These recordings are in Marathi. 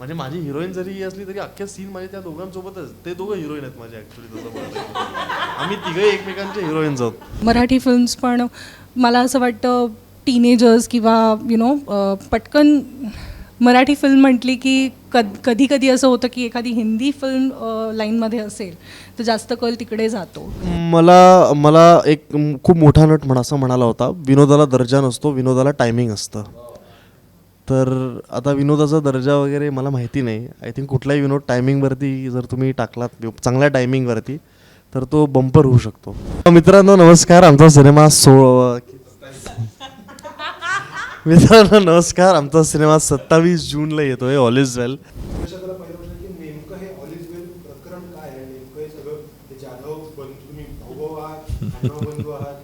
म्हणजे माझी हिरोईन जरी असली तरी अख्ख्या सीन माझे त्या दोघांसोबतच. ते दोघं हिरोईन आहेत माझे ॲक्च्युली, तसं बोलतो. आम्ही तिघं एकमेकांचे हिरोईन्स आहोत. मराठी फिल्म्स पण मला असं वाटतं टीनेजर्स किंवा पटकन मराठी फिल्म म्हटली की कधी कधी असं होतं की एखादी हिंदी फिल्म लाईनमध्ये असेल तर जास्त कल तिकडे जातो. मला मला एक खूप मोठा नट असं म्हणाला होता, विनोदाला दर्जा नसतो, विनोदाला टायमिंग असतं. तर आता विनोदाचा दर्जा वगैरे मला माहिती नाही. आय थिंक कुठलाही विनोद टायमिंगवरती जर तुम्ही टाकलात चांगल्या टायमिंगवरती तर तो बंपर होऊ शकतो. मित्रांनो नमस्कार, आमचा सिनेमा मित्रांनो नमस्कार, आमचा सिनेमा 27 जूनला येतोय, ऑल इज वेल. नेमकं हे ऑल इज वेल प्रकरण काय आहे? नेमकं हे सगळं ते जाधव बंधू, तुम्ही भाऊ आहात, अण्णा बंधू आहात,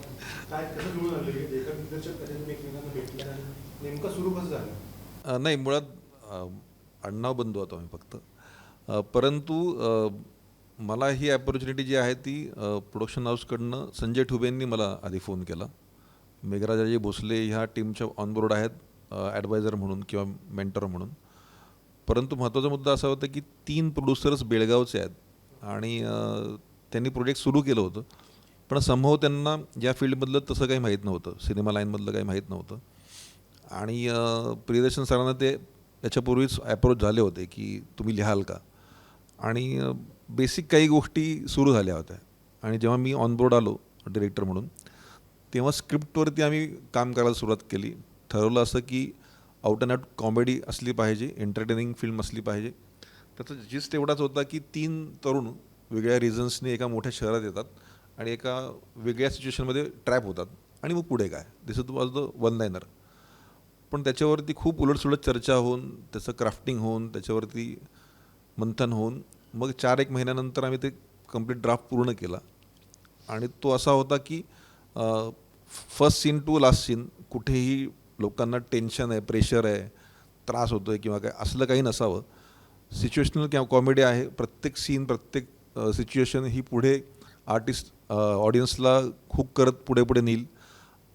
काय कसं जुळून आलं? एका दिग्दर्शक कधी तुम्ही एकमेकांना भेटल्या, नेमकं सुरू कसं झालं? नाही, मुळात अण्णा बंधू होतो आम्ही फक्त. परंतु मला ही अपॉर्च्युनिटी जी आहे ती प्रोडक्शन हाऊसकडनं संजय ठुबेंनी मला आधी फोन केला. मेघराजाजी भोसले ह्या टीमच्या ऑनबोर्ड आहेत ॲडवायझर म्हणून किंवा मेंटर म्हणून. परंतु महत्त्वाचा मुद्दा असा होता की 3 प्रोड्युसर्स बेळगावचे आहेत आणि त्यांनी प्रोजेक्ट सुरू केलं होतं, पण संभव त्यांना या फील्डमधलं तसं काही माहीत नव्हतं, सिनेमा लाईनमधलं काही माहीत नव्हतं. आणि प्रियदर्शन सरांना ते याच्यापूर्वीच अप्रोच झाले होते की तुम्ही लिहाल का, आणि बेसिक काही गोष्टी सुरू झाल्या होत्या. आणि जेव्हा मी ऑनबोर्ड आलो डिरेक्टर म्हणून, तेव्हा स्क्रिप्टवरती आम्ही काम करायला सुरुवात केली. ठरवलं असं की आउट अँड आउट कॉमेडी असली पाहिजे, एंटरटेनिंग फिल्म असली पाहिजे. त्याचा जिस्ट एवढाच होता की 3 तरुण वेगळ्या रिझन्सने एका मोठ्या शहरात येतात आणि एका वेगळ्या सिच्युएशनमध्ये ट्रॅप होतात, आणि मग पुढे काय, दिस वॉज द वन लायनर. पण त्याच्यावरती खूप उलटसुलट चर्चा होऊन, त्याचं क्राफ्टिंग होऊन, त्याच्यावरती मंथन होऊन मग 4-1 महिन्यानंतर आम्ही ते कंप्लीट ड्राफ्ट पूर्ण केला. आणि तो असा होता की first scene to last scene कुठेही लोकांना टेन्शन आहे, प्रेशर आहे, त्रास होतो आहे किंवा काय असलं काही नसावं. सिच्युएशनल किंवा कॉमेडी आहे. प्रत्येक सीन, प्रत्येक सिच्युएशन ही पुढे आर्टिस्ट ऑडियन्सला हुक करत पुढे पुढे नेईल,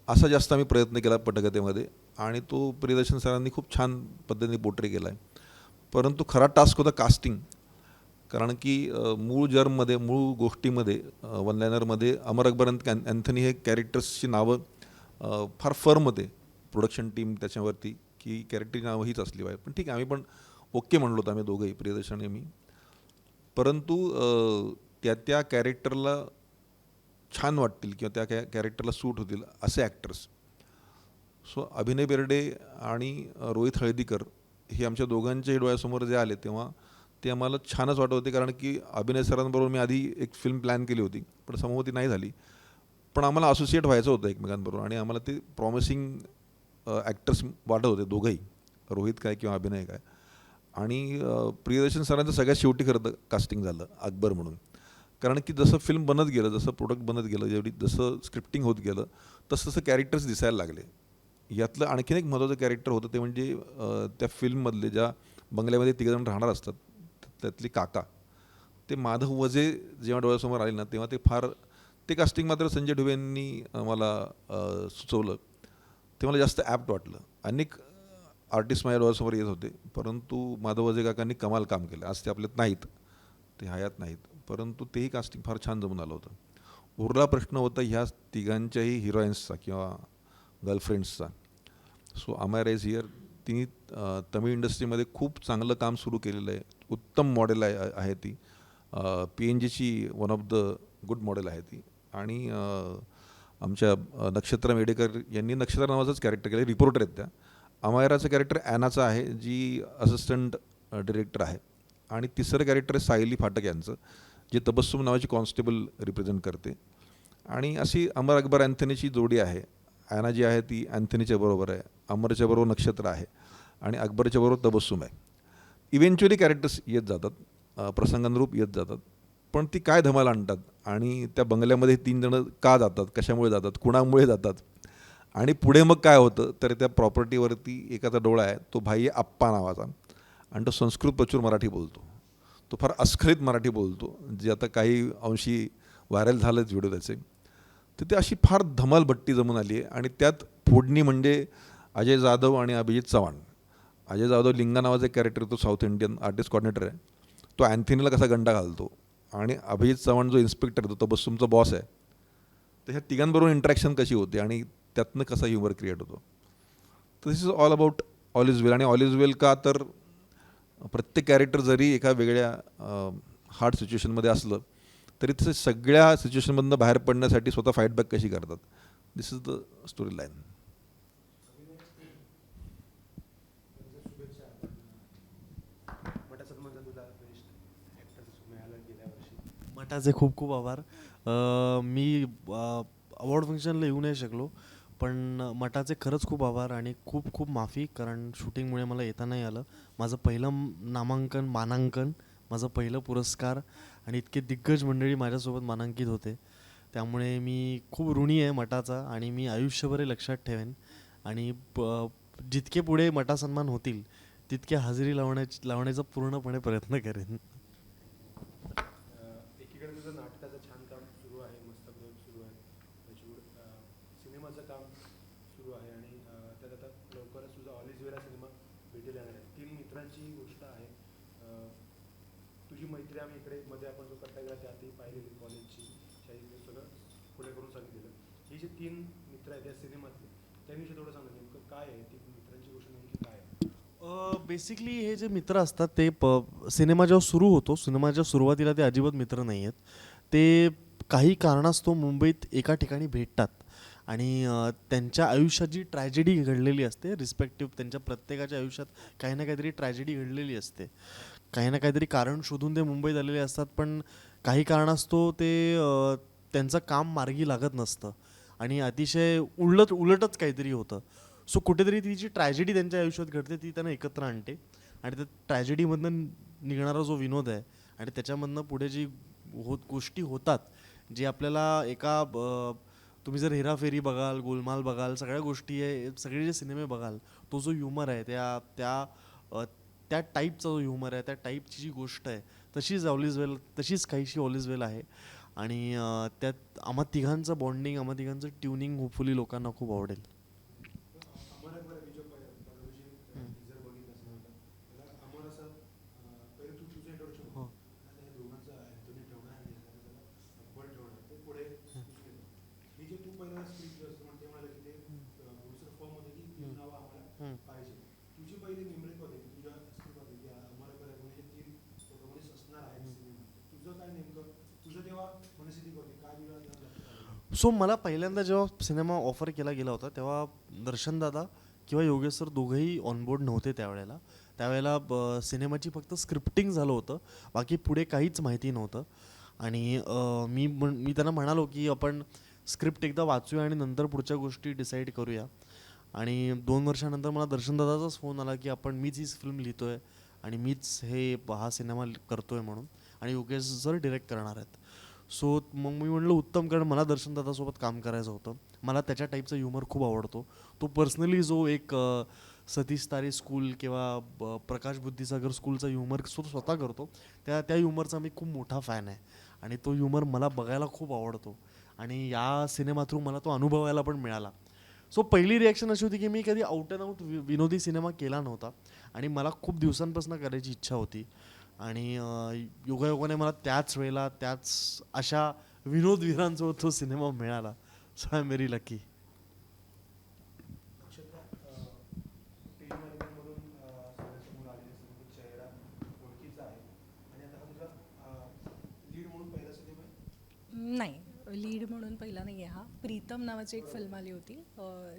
असा जास्त आम्ही प्रयत्न केला पटकथेमध्ये. आणि तो प्रियदर्शन सरांनी खूप छान पद्धतीने पोर्ट्रे केला आहे. परंतु खरा टास्क होता कास्टिंग. कारण की मूळ जर्ममध्ये, मूळ गोष्टीमध्ये, वन लायनरमध्ये अमर अकबर अँथनी हे कॅरेक्टर्सची नावं फार फर्म होते प्रोडक्शन टीम त्याच्यावरती की कॅरेक्टरची नावं हीच असली पाहिजे. पण ठीक आहे, आम्ही पण ओके म्हणलो होतो आम्ही दोघंही, प्रियदर्शन आणि मी. परंतु त्या कॅरेक्टरला छान वाटतील किंवा त्या कॅरेक्टरला सूट होतील असे ॲक्टर्स. सो अभिनय बेर्डे आणि रोहित हळदीकर हे आमच्या दोघांच्याही डोळ्यासमोर जे आले तेव्हा ते आम्हाला छानच वाटत होते. कारण की अभिनय सरांबरोबर मी आधी एक फिल्म प्लॅन केली होती, पण समोर ती नाही झाली. पण आम्हाला असोसिएट व्हायचं होतं एकमेकांबरोबर, आणि आम्हाला ते प्रॉमिसिंग ॲक्टर्स वाटत होते दोघंही, रोहित काय किंवा अभिनय काय. आणि प्रियदर्शन सरांचं सगळ्यात शेवटी खरं तर कास्टिंग झालं अकबर म्हणून. कारण की जसं फिल्म बनत गेलं, जसं प्रोडक्ट बनत गेलं, जसं स्क्रिप्टिंग होत गेलं तसं कॅरेक्टर्स दिसायला लागले. यातलं आणखीन एक महत्त्वाचं कॅरेक्टर होतं ते म्हणजे त्या फिल्ममधले ज्या बंगल्यामध्ये 3 जण राहणार असतात त्यातली काका, ते माधव वजे जेव्हा डोळ्यासमोर आले ना तेव्हा ते कास्टिंग मात्र संजय ढुबेंनी मला सुचवलं. ते मला जास्त ॲप्ट वाटलं. अनेक आर्टिस्ट माझ्या डोळ्यासमोर येत होते, परंतु माधव वजे काकांनी कमाल काम केलं. आज ते आपल्यात नाहीत, ते हयात नाहीत, परंतु तेही कास्टिंग फार छान जमून आलं होतं. उरला प्रश्न होता ह्या तिघांच्याही हिरोईन्सचा किंवा गर्लफ्रेंड्सचा. So Amaira is here. तिने तमिळ इंडस्ट्रीमध्ये खूप चांगलं काम सुरू केलेलं आहे. उत्तम मॉडेल आहे ती. PNGची one of the good model आहे ती. आणि आमच्या नक्षत्रा मेडेकर यांनी नक्षत्रा नावाचंच कॅरेक्टर केलं, रिपोर्टर आहेत त्या. अमायराचं कॅरेक्टर ॲनाचं आहे, जी असिस्टंट डिरेक्टर आहे. आणि तिसरं कॅरेक्टर आहे सायली फाटक यांचं, जे तबस्सुम नावाची कॉन्स्टेबल रिप्रेझेंट करते. आणि अशी अमर अकबर अँथनीची जोडी आहे. ॲना जी आहे ती अँथनीच्या बरोबर आहे, अमरच्या बरोबर नक्षत्र आहे, आणि अकबरच्या बरोबर तबस्सुम आहे. इव्हेंच्युअली कॅरेक्टर्स येत जातात, प्रसंगानुरूप येत जातात, पण ती काय धमाल आणतात. आणि त्या बंगल्यामध्ये 3 जणं का जातात, कशामुळे जातात, कुणामुळे जातात, आणि पुढे मग काय होतं. तर त्या प्रॉपर्टीवरती एकाचा डोळा आहे, तो भाई आहे आप्पा नावाचा, आणि तो संस्कृत प्रचूर मराठी बोलतो. तो फार अस्खलित मराठी बोलतो, जे आता काही अंशी व्हायरल झालंच व्हिडिओ त्याचे. तर ते अशी फार धमाल भट्टी जमून आली आहे. आणि त्यात फोडणी म्हणजे अजय जाधव आणि अभिजित चव्हाण अजय जाधव लिंगा नावाचा एक कॅरेक्टर, तो साऊथ इंडियन आर्टिस्ट कॉर्डिनेटर आहे, तो अँथनीला कसा गंडा घालतो, आणि अभिजित चव्हाण जो इन्स्पेक्टर आहे तो बसूमचा बॉस आहे, तर ह्या तिघांबरोबर इंटरॅक्शन कशी होते आणि त्यातनं कसा ह्युमर क्रिएट होतो. तर this is all about all is well. आणि ऑल इज वेल का, तर प्रत्येक कॅरेक्टर जरी एका वेगळ्या हार्ड सिच्युएशनमध्ये असलं तरी तसे सगळ्या सिच्युएशनमधनं बाहेर पडण्यासाठी स्वतः फाईट कशी करतात. दिस इज द स्टोरी लाईन. मटाचा तुला बेस्ट ॲक्टरचं मिळालं गेल्या वर्षी. मठाचे खूप खूप आभार. मी अवॉर्ड फंक्शनला येऊ नाही शकलो, पण मठाचे खरंच खूप आभार आणि खूप खूप माफी, कारण शूटिंगमुळे मला येता नाही आलं. माझं पहिलं नामांकन, मानांकन, माझं पहिलं पुरस्कार, आणि इतके दिग्गज मंडळी माझ्यासोबत मानांकित होते, त्यामुळे मी खूप ऋणी आहे मठाचा, आणि मी आयुष्यभर हे लक्षात ठेवेन. आणि जितके पुढे मठा सन्मान होतील तितके हजेरी लावण्याचा पूर्णपणे प्रयत्न करेन. एकीकडे तुझं नाटकाचं छान काम सुरू आहे, मस्त ग्रोथ सुरू आहे, त्याच्यावर सिनेमाचं काम सुरू आहे, आणि त्यात आता लवकरच तुझा ऑल इज वेल हा सिनेमा भेटेल येणार आहे. 3 मित्रांची गोष्ट आहे. तुझी मैत्री आम्ही इकडे मध्ये आपण जो कट्टा गेला त्यातही पाहिलेली कॉलेजची, शाही सगळं पुढे करून सांगितलेलं. ही जी 3 मित्र आहेत या सिनेमातले, त्यांविषयी थोडं सांगा, नेमकं काय आहे ती मित्रांची गोष्ट, नेमकी काय आहे? बेसिकली हे जे मित्र असतात ते सिनेमा जेव्हा सुरू होतो, सिनेमाच्या सुरुवातीला ते अजिबात मित्र नाही आहेत. ते काही कारणास्तव मुंबईत एका ठिकाणी भेटतात, आणि त्यांच्या आयुष्यात जी ट्रॅजेडी घडलेली असते, रिस्पेक्टिव्ह त्यांच्या प्रत्येकाच्या आयुष्यात काही ना काहीतरी ट्रॅजेडी घडलेली असते, काही ना काहीतरी कारण शोधून ते मुंबईत आलेले असतात, पण काही कारणास्तव ते त्यांचं काम मार्गी लागत नसतं, आणि अतिशय उलटच काहीतरी होतं. सो कुठेतरी ती जी ट्रॅजेडी त्यांच्या आयुष्यात घडते ती त्यांना एकत्र आणते, आणि त्या ट्रॅजेडीमधनं निघणारा जो विनोद आहे, आणि त्याच्यामधनं पुढे जी गोष्टी होतात, जे आपल्याला एका तुम्ही जर हेराफेरी बघाल, गोलमाल बघाल, सगळ्या गोष्टी आहे, सगळे जे सिनेमे बघाल, तो जो ह्युमर आहे त्या त्या त्या टाईपचा जो ह्युमर आहे, त्या टाईपची जी गोष्ट आहे, तशीच ऑल इज वेल, तशीच काहीशी ऑल इज वेल आहे. आणि त्यात आम्हा तिघांचं बॉन्डिंग, आम्हा तिघांचं ट्युनिंग होपफुली लोकांना खूप आवडेल. अमर अकबर विजय परदेशी जर बघितलं असं नव्हतं त्याला अमर असं पहिले तुझं इंट्रोडक्शन हो. आता हे दोघांचं अँथोनी ठेवणार आणि त्याला अकबर ठेवणार, ते पुढे ही जे तू पहिला स्क्रिप्ट असतं म्हणते म्हणाले की ते प्रोड्युसर फॉर्म होते की ती नावं आम्हाला पाहिजे. तुझी पहिली निमणूक होते की तुझ्या स्क्रिप्ट होते की अमर अकबर म्हणजे 3 प्रोटॅगनिस्ट असणार आहेत सिनेमा, तुझं काय नेमकं, तुझं तेव्हा मनस्थिती होती काय तुला लक्षात? सो मला पहिल्यांदा जेव्हा सिनेमा ऑफर केला गेला होता, तेव्हा दर्शनदादा किंवा योगेश सर दोघंही ऑनबोर्ड नव्हते त्यावेळेला सिनेमाची फक्त स्क्रिप्टिंग झालं होतं, बाकी पुढे काहीच माहिती नव्हतं. आणि मी त्यांना म्हणालो की आपण स्क्रिप्ट एकदा वाचूया आणि नंतर पुढच्या गोष्टी डिसाईड करूया. आणि 2 वर्षानंतर मला दर्शनदादाचाच फोन आला की मीच ही फिल्म लिहितो आहे, आणि मीच हा सिनेमा करतो आहे म्हणून, आणि योगेश सर डिरेक्ट करणार आहेत. सो मग मी म्हणलं उत्तम, कारण मला दर्शनदादासोबत काम करायचं होतं. मला त्याच्या टाईपचा ह्युमर खूप आवडतो. तो पर्सनली जो एक सतीश तारे स्कूल किंवा प्रकाश बुद्धिसागर स्कूलचा ह्युमर स्वतः करतो, त्या ह्युमरचा मी खूप मोठा फॅन आहे, आणि तो ह्युमर मला बघायला खूप आवडतो, आणि या सिनेमा थ्रू मला तो अनुभवायला पण मिळाला. सो पहिली रिॲक्शन अशी होती की मी कधी आउट अँड आउट विनोदी सिनेमा केला नव्हता, आणि मला खूप दिवसांपासून करायची इच्छा होती, आणि योगायोगाने मला त्याच वेळेला त्याच अशा विनोदवीरांसोबत तो सिनेमा मिळाला. So I am very lucky. नक्षत्र टेलिमार्केटमधून सगळ्यासमोर आलेले सिनेमा चेहरा ओळखीचा आहे, आणि आता हा तुझा लीड म्हणून पहिला सिनेमा आहे? नाही, लीड म्हणून पहिला नाही आहे हा. प्रीतम नावाची एक फिल्म आली होती,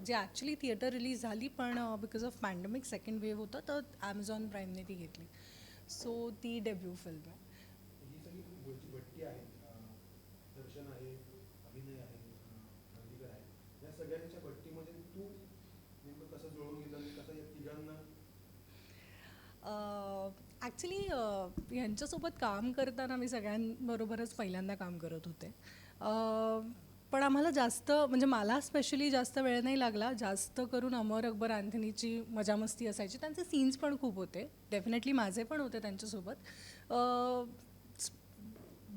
जी ॲक्च्युली थिएटर रिलीज झाली, पण because of pandemic second wave होता, तर ॲमेझॉन प्राईमने ती घेतली. सो ती डेब्यू फिल्म आहे. ही सगळी भट्टी आहे, दर्शन आहे, अभिनय आहे, हळदीकर आहे, या सगळ्यांच्या भट्टीमध्ये तू नेमकं कसं जुळवून घेतलं आणि कसं या तिघांना? ॲक्च्युली ह्यांच्यासोबत काम करताना मी सगळ्यांबरोबरच पहिल्यांदा काम करत होते, पण आम्हाला जास्त, म्हणजे मला स्पेशली जास्त वेळ नाही लागला. जास्त करून अमर अकबर अँथनीची मजामस्ती असायची, त्यांचे सीन्स पण खूप होते, डेफिनेटली माझे पण होते त्यांच्यासोबत.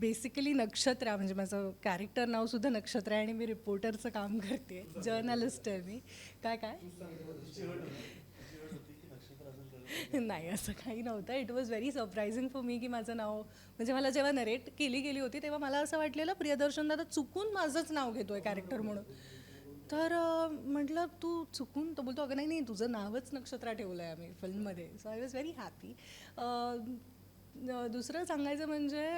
बेसिकली नक्षत्र, म्हणजे माझं कॅरेक्टर नावसुद्धा नक्षत्र आहे, आणि मी रिपोर्टरचं काम करते, जर्नलिस्ट आहे मी. काय नाही असं काही नव्हतं. It was very surprising for me की माझं नाव म्हणजे मला जेव्हा नरेट केली गेली होती तेव्हा मला असं वाटलेलं प्रियदर्शन दादा चुकून माझंच नाव घेतोय कॅरेक्टर म्हणून. तर म्हटलं तू चुकून तो बोलतो अगं नाही नाही तुझं नावच नक्षत्रा ठेवलं आहे आम्ही फिल्ममध्ये. So I was very happy. दुसरं सांगायचं म्हणजे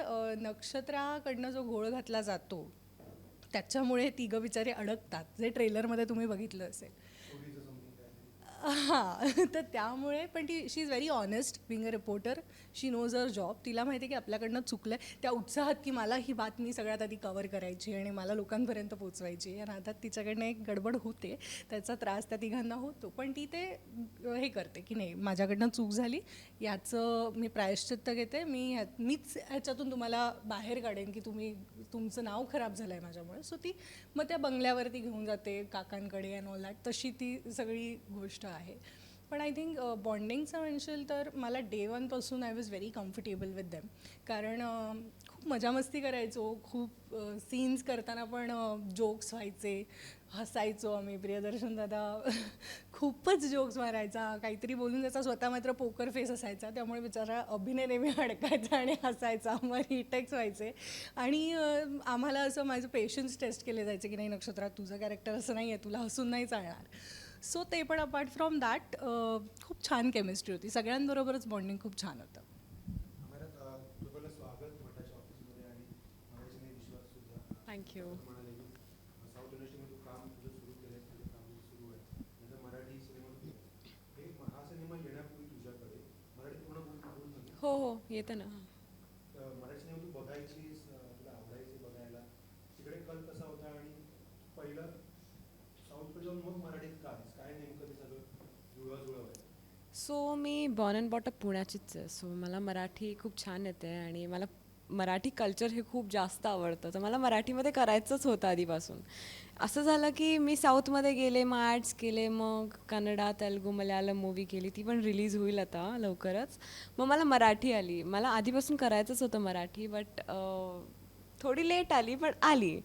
नक्षत्राकडनं जो घोळ घातला जातो त्याच्यामुळे तिघं बिचारे अडकतात जे ट्रेलरमध्ये तुम्ही बघितलं असेल. हां तर त्यामुळे पण ती she is very honest being a reporter. She knows her job. तिला माहिती आहे की आपल्याकडनं चुकलं आहे. त्या उत्साहात की मला ही बातमी सगळ्यात आधी कवर करायची आणि मला लोकांपर्यंत पोचवायची आणि आता तिच्याकडनं एक गडबड होते. त्याचा त्रास त्या तिघांना होतो पण ती ते हे करते की नाही माझ्याकडनं चूक झाली याचं मी प्रायश्चित्त घेते. मीच ह्याच्यातून तुम्हाला बाहेर काढेन की तुमचं नाव खराब झालं आहे माझ्यामुळे. सो ती मग त्या बंगल्यावरती घेऊन जाते काकांकडे अँड ऑल दॅट. तशी ती सगळी गोष्ट आहे. पण आय थिंक बॉन्डिंगचं म्हणशील तर मला डे वनपासून I was very comfortable with them. कारण खूप मजा मस्ती करायचो. खूप सीन्स करताना पण जोक्स व्हायचे. हसायचो आम्ही. प्रियदर्शन दादा खूपच जोक्स मारायचा. काहीतरी बोलून त्याचा स्वतः मात्र पोकर फेस असायचा त्यामुळे बिचारा अभिनय नेहमी अडकायचा आणि हसायचा. मग रिटेक्स व्हायचे आणि आम्हाला असं माझं पेशन्स टेस्ट केले जायचे की नाही नक्षत्रात तुझं कॅरेक्टर असं नाही आहे तुला हसून नाही चालणार. सो ते पण अपार्ट फ्रॉम दॅट खूप छान केमिस्ट्री होती. सगळ्यांबरोबरच बॉन्डिंग खूप छान होतं. आम्हाला तुला स्वागत मठाच्या ऑफिसमध्ये आणि महाराजांनी विश्वास सुद्धा. थँक्यू. म्हणाले की साऊथ इंडस्ट्रीमध्ये तू काम तुझं सुरू केलंय तुझं काम सुरू आहे नंतर मराठी सिनेमा हे हा सिनेमा येण्यापूर्वी तुझ्याकडे मराठी पूर्ण बोलून हो हो येतं ना. मराठी सिनेमा तू बघायचीस तुला आवडायचे बघायला तिकडे कल कसा होता आणि पहिलं साऊथकडे जाऊन मग मराठीत काय नेमकं ते सगळं जुळवाजुळव आहे. सो मी बॉर्न अँड बॉटअप पुण्याचीच आहे. सो मला मराठी खूप छान येते आणि मला मराठी कल्चर हे खूप जास्त आवडतं. तर मला मराठीमध्ये करायचंच होतं आधीपासून. असं झालं की मी साऊथमध्ये गेले मग ॲड्स केले मग कन्नडा तेलगू मल्याळम मूवी केली ती पण रिलीज होईल आता लवकरच. मग मला मराठी आली. मला आधीपासून करायचंच होतं मराठी बट थोडी लेट आली पण आली.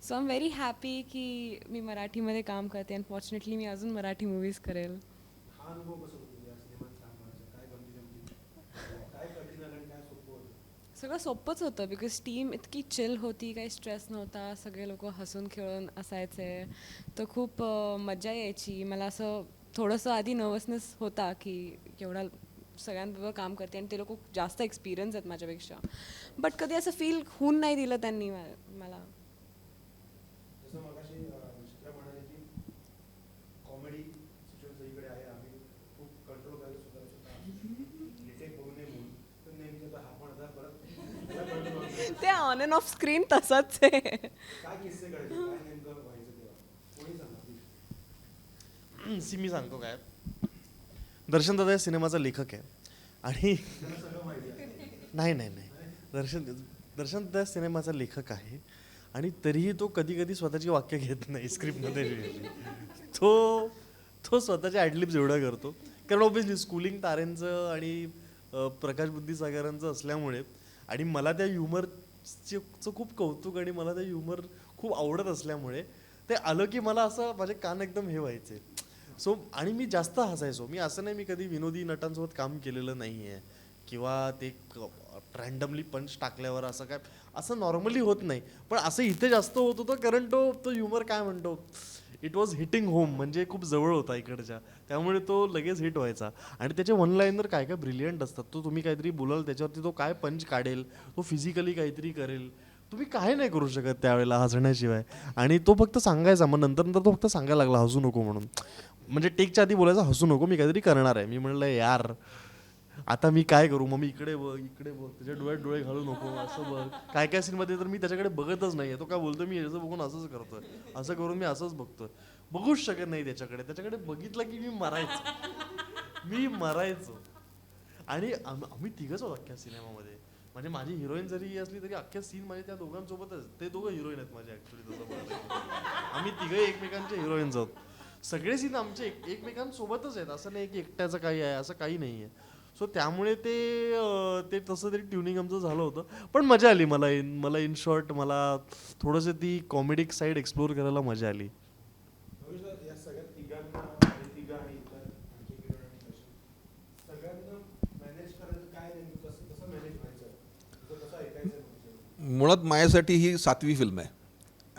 So I am very happy की मी मराठीमध्ये काम करते अँड फॉर्च्युनेटली मी अजून मराठी मूवीज करेल. हा अनुभव कसं होतो या सिनेमात काम करायचं काय गमती काय कठीण आलं आणि काय सोपं होतं. सगळं सोपंच होतं बिकॉज टीम इतकी चिल होती काही स्ट्रेस नव्हता. सगळे लोक हसून खेळून असायचे. तर खूप मजा यायची. मला असं थोडंसं आधी नर्वसनेस होता की एवढा सगळ्यांबरोबर काम करते आणि ते लोक जास्त एक्सपिरियन्स आहेत माझ्यापेक्षा. बट कधी असं फील होऊन नाही दिलं त्यांनी मला. जसं मगाशी नक्षत्रा म्हणाले की कॉमेडी सिच्युएशन सगळीकडे आहे आम्ही खूप कंट्रोल करायला स्वतः रिटेक बघू नये म्हणून तर नेमकं हा पण आता परत ते ऑन अँड ऑफ स्क्रीन तसंच आहे. काय किस्से घडायचे काय नेमकं व्हायचं तेव्हा कोणी सांगा सी मी सांगतो काय. दर्शन दादा या सिनेमाचा लेखक आहे आणि सगळं माहिती आहे. नाही दर्शन दादा सिनेमाचा लेखक आहे आणि तरीही तो कधी कधी स्वतःची वाक्य घेत नाही स्क्रिप्टमध्ये. तो स्वतःचे ॲडलिप्स एवढा करतो कारण ऑब्व्हियसली स्कूलिंग तारेंचं आणि प्रकाश बुद्धिसागरांचं असल्यामुळे आणि मला त्या ह्युमरचं खूप कौतुक आणि मला त्या ह्युमर खूप आवडत असल्यामुळे ते आलं की मला असं माझे कान एकदम हे व्हायचे. सो आणि मी जास्त हसायचो. मी असं नाही मी कधी विनोदी नटांसोबत काम केलेलं नाही आहे किंवा ते रँडमली पंच टाकल्यावर असं काय असं नॉर्मली होत नाही. पण असं इथे जास्त होत होतं कारण तो ह्युमर काय म्हणतो इट वॉज हिटिंग होम म्हणजे खूप जवळ होता इकडच्या त्यामुळे तो लगेच हिट व्हायचा. आणि त्याचे वन लाईनर काय काय ब्रिलियंट असतात. तो तुम्ही काहीतरी बोलाल त्याच्यावरती तो काय पंच काढेल. तो फिजिकली काहीतरी करेल. तुम्ही काय नाही करू शकत त्यावेळेला हसण्याशिवाय. आणि तो फक्त सांगायचा मग नंतर तो फक्त सांगायला लागला हसू नको म्हणून. म्हणजे टेकच्या आधी बोलायचा हसू नको मी काहीतरी करणार आहे. मी म्हणलं यार आता मी काय करू. मग मी इकडे बघ त्याच्या डोळ्यात डोळे घालू नको असं बघ. काय सीनमध्ये तर मी त्याच्याकडे बघतच नाही. तो काय बोलतो मी याचं बघून असंच करतोय. असं करून मी असंच बघतोय. बघूच शकत नाही त्याच्याकडे बघितलं की मी मरायचो. आणि आम्ही तिघच आहोत अख्ख्या सिनेमामध्ये. म्हणजे माझी हिरोईन जरी असली तरी अख्ख्या सीन माझे त्या दोघांसोबतच. ते दोघं हिरोईन आहेत माझे ऍक्च्युली तसं बघायला. आम्ही तिघं एकमेकांचे हिरोईन्स आहोत. सगळे सीन आमचे एकमेकांसोबतच आहेत. असं नाही की एकट्याचं काही आहे असं काही नाही आहे. सो त्यामुळे ते तसं तरी ट्युनिंग आमचं झालं होतं. पण मजा आली मला इन शॉर्ट मला थोडंसं ती कॉमेडिक साईड एक्सप्लोअर करायला मजा आली. या सगळ्या तिघांना तिघा आणि इतर आणखी सगळ्या मुळात माझ्यासाठी ही 7वी फिल्म आहे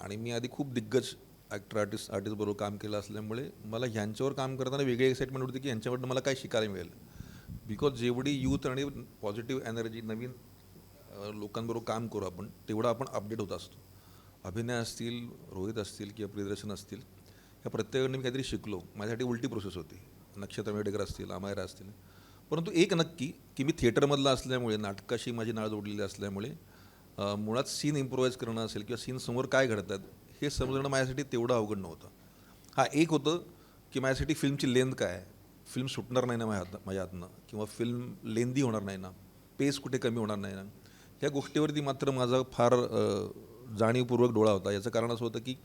आणि मी आधी खूप दिग्गज आर्टिस्ट बरोबर काम केलं असल्यामुळे मला ह्यांच्यावर काम करताना वेगळी एक्साइटमेंट होती की ह्यांच्याकडनं मला काय शिकायला मिळेल. बिकॉज जेवढी यूथ आणि पॉझिटिव्ह एनर्जी नवीन लोकांबरोबर काम करू आपण तेवढा आपण अपडेट होत असतो. अभिनय असतील, रोहित असतील किंवा प्रियदर्शन असतील, ह्या प्रत्येकाने मी काहीतरी शिकलो. माझ्यासाठी उलटी प्रोसेस होती. नक्षत्र मेडेकर असतील, अमायरा असतील. परंतु एक नक्की की मी थिएटरमधला असल्यामुळे, नाटकाशी माझी नाळ जोडलेली असल्यामुळे मुळात सीन इम्प्रोवाईज करणं असेल किंवा सीन समोर काय घडतात हे समजणं माझ्यासाठी तेवढं अवघड नव्हतं. हा एक होतं की माझ्यासाठी फिल्मची लेंथ काय आहे, फिल्म सुटणार नाही ना माझ्या हातनं, किंवा फिल्म लेंदी होणार नाही ना, पेस कुठे कमी होणार नाही ना, ह्या गोष्टीवरती मात्र माझा फार जाणीवपूर्वक डोळा होता. याचं कारण असं होतं की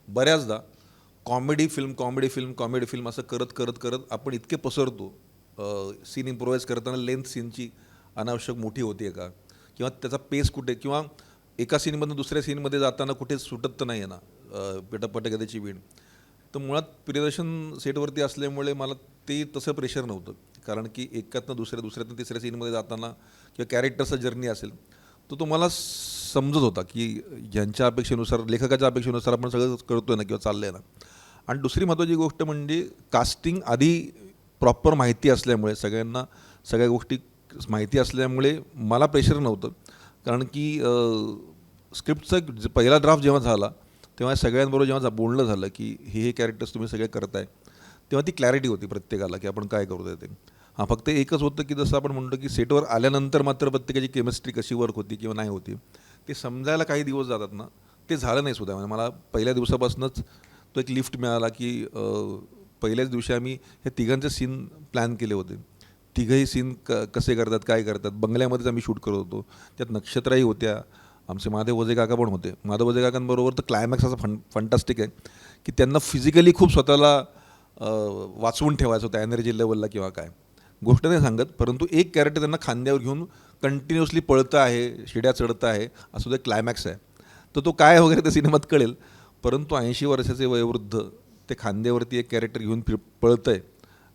बऱ्याचदा कॉमेडी फिल्म असं करत करत करत आपण इतके पसरतो, सीन इम्प्रोवाईज करताना लेंथ सीनची अनावश्यक मोठी होते का, किंवा त्याचा पेस कुठे, किंवा एका सीनमधून दुसऱ्या सीनमध्ये जाताना कुठे सुटत तर नाही आहे ना पेटापटगतीची वीण. तर मुळात प्रियदर्शन सेटवरती असल्यामुळे मला ते तसं प्रेशर नव्हतं, कारण की एकातनं दुसऱ्यातनं तिसऱ्या सीनमध्ये जाताना किंवा कॅरेक्टरचा जर्नी असेल तो मला समजत होता की ज्यांच्या अपेक्षेनुसार, लेखकाच्या अपेक्षेनुसार आपण सगळं करतो आहे ना किंवा चाललं आहे ना. आणि दुसरी महत्त्वाची गोष्ट म्हणजे कास्टिंग आधी प्रॉपर माहिती असल्यामुळे, सगळ्यांना सगळ्या गोष्टी माहिती असल्यामुळे मला प्रेशर नव्हतं. कारण की स्क्रिप्टचा पहिला ड्राफ्ट जेव्हा झाला तेव्हा सगळ्यांबरोबर जेव्हा बोलणं झालं की हे कॅरेक्टर्स तुम्ही सगळे करताय, तेव्हा ती क्लॅरिटी होती प्रत्येकाला की आपण काय करतो ते. हां, फक्त एकच होतं की जसं आपण म्हणतो की सेटवर आल्यानंतर मात्र प्रत्येकाची केमिस्ट्री कशी वर्क होती किंवा नाही होती ते समजायला काही दिवस जातात ना, ते झालं नाही सुद्धा. म्हणजे मला पहिल्या दिवसापासूनच तो एक लिफ्ट मिळाला की पहिल्याच दिवशी आम्ही हे तिघांचे सीन प्लॅन केले होते. तिघंही सीन कसे करतात, काय करतात, बंगल्यामध्येच आम्ही शूट करत होतो. त्यात नक्षत्राही होत्या, आमचे माधव वजे काका पण होते. माधव वजे काकांबरोबर तर क्लायमॅक्स असा फंटास्टिक आहे की त्यांना फिजिकली खूप स्वतःला वाचवून ठेवायचं होतं एनर्जी लेवलला किंवा काय गोष्ट नाही सांगत, परंतु एक कॅरेक्टर त्यांना खांद्यावर घेऊन कंटिन्युअसली पळतं आहे, शिड्या चढतं आहे, असं ते क्लायमॅक्स आहे. तर तो काय वगैरे त्या सिनेमात कळेल, परंतु 80 वर्षाचे वयोवृद्ध ते खांद्यावरती एक कॅरेक्टर घेऊन पळतं आहे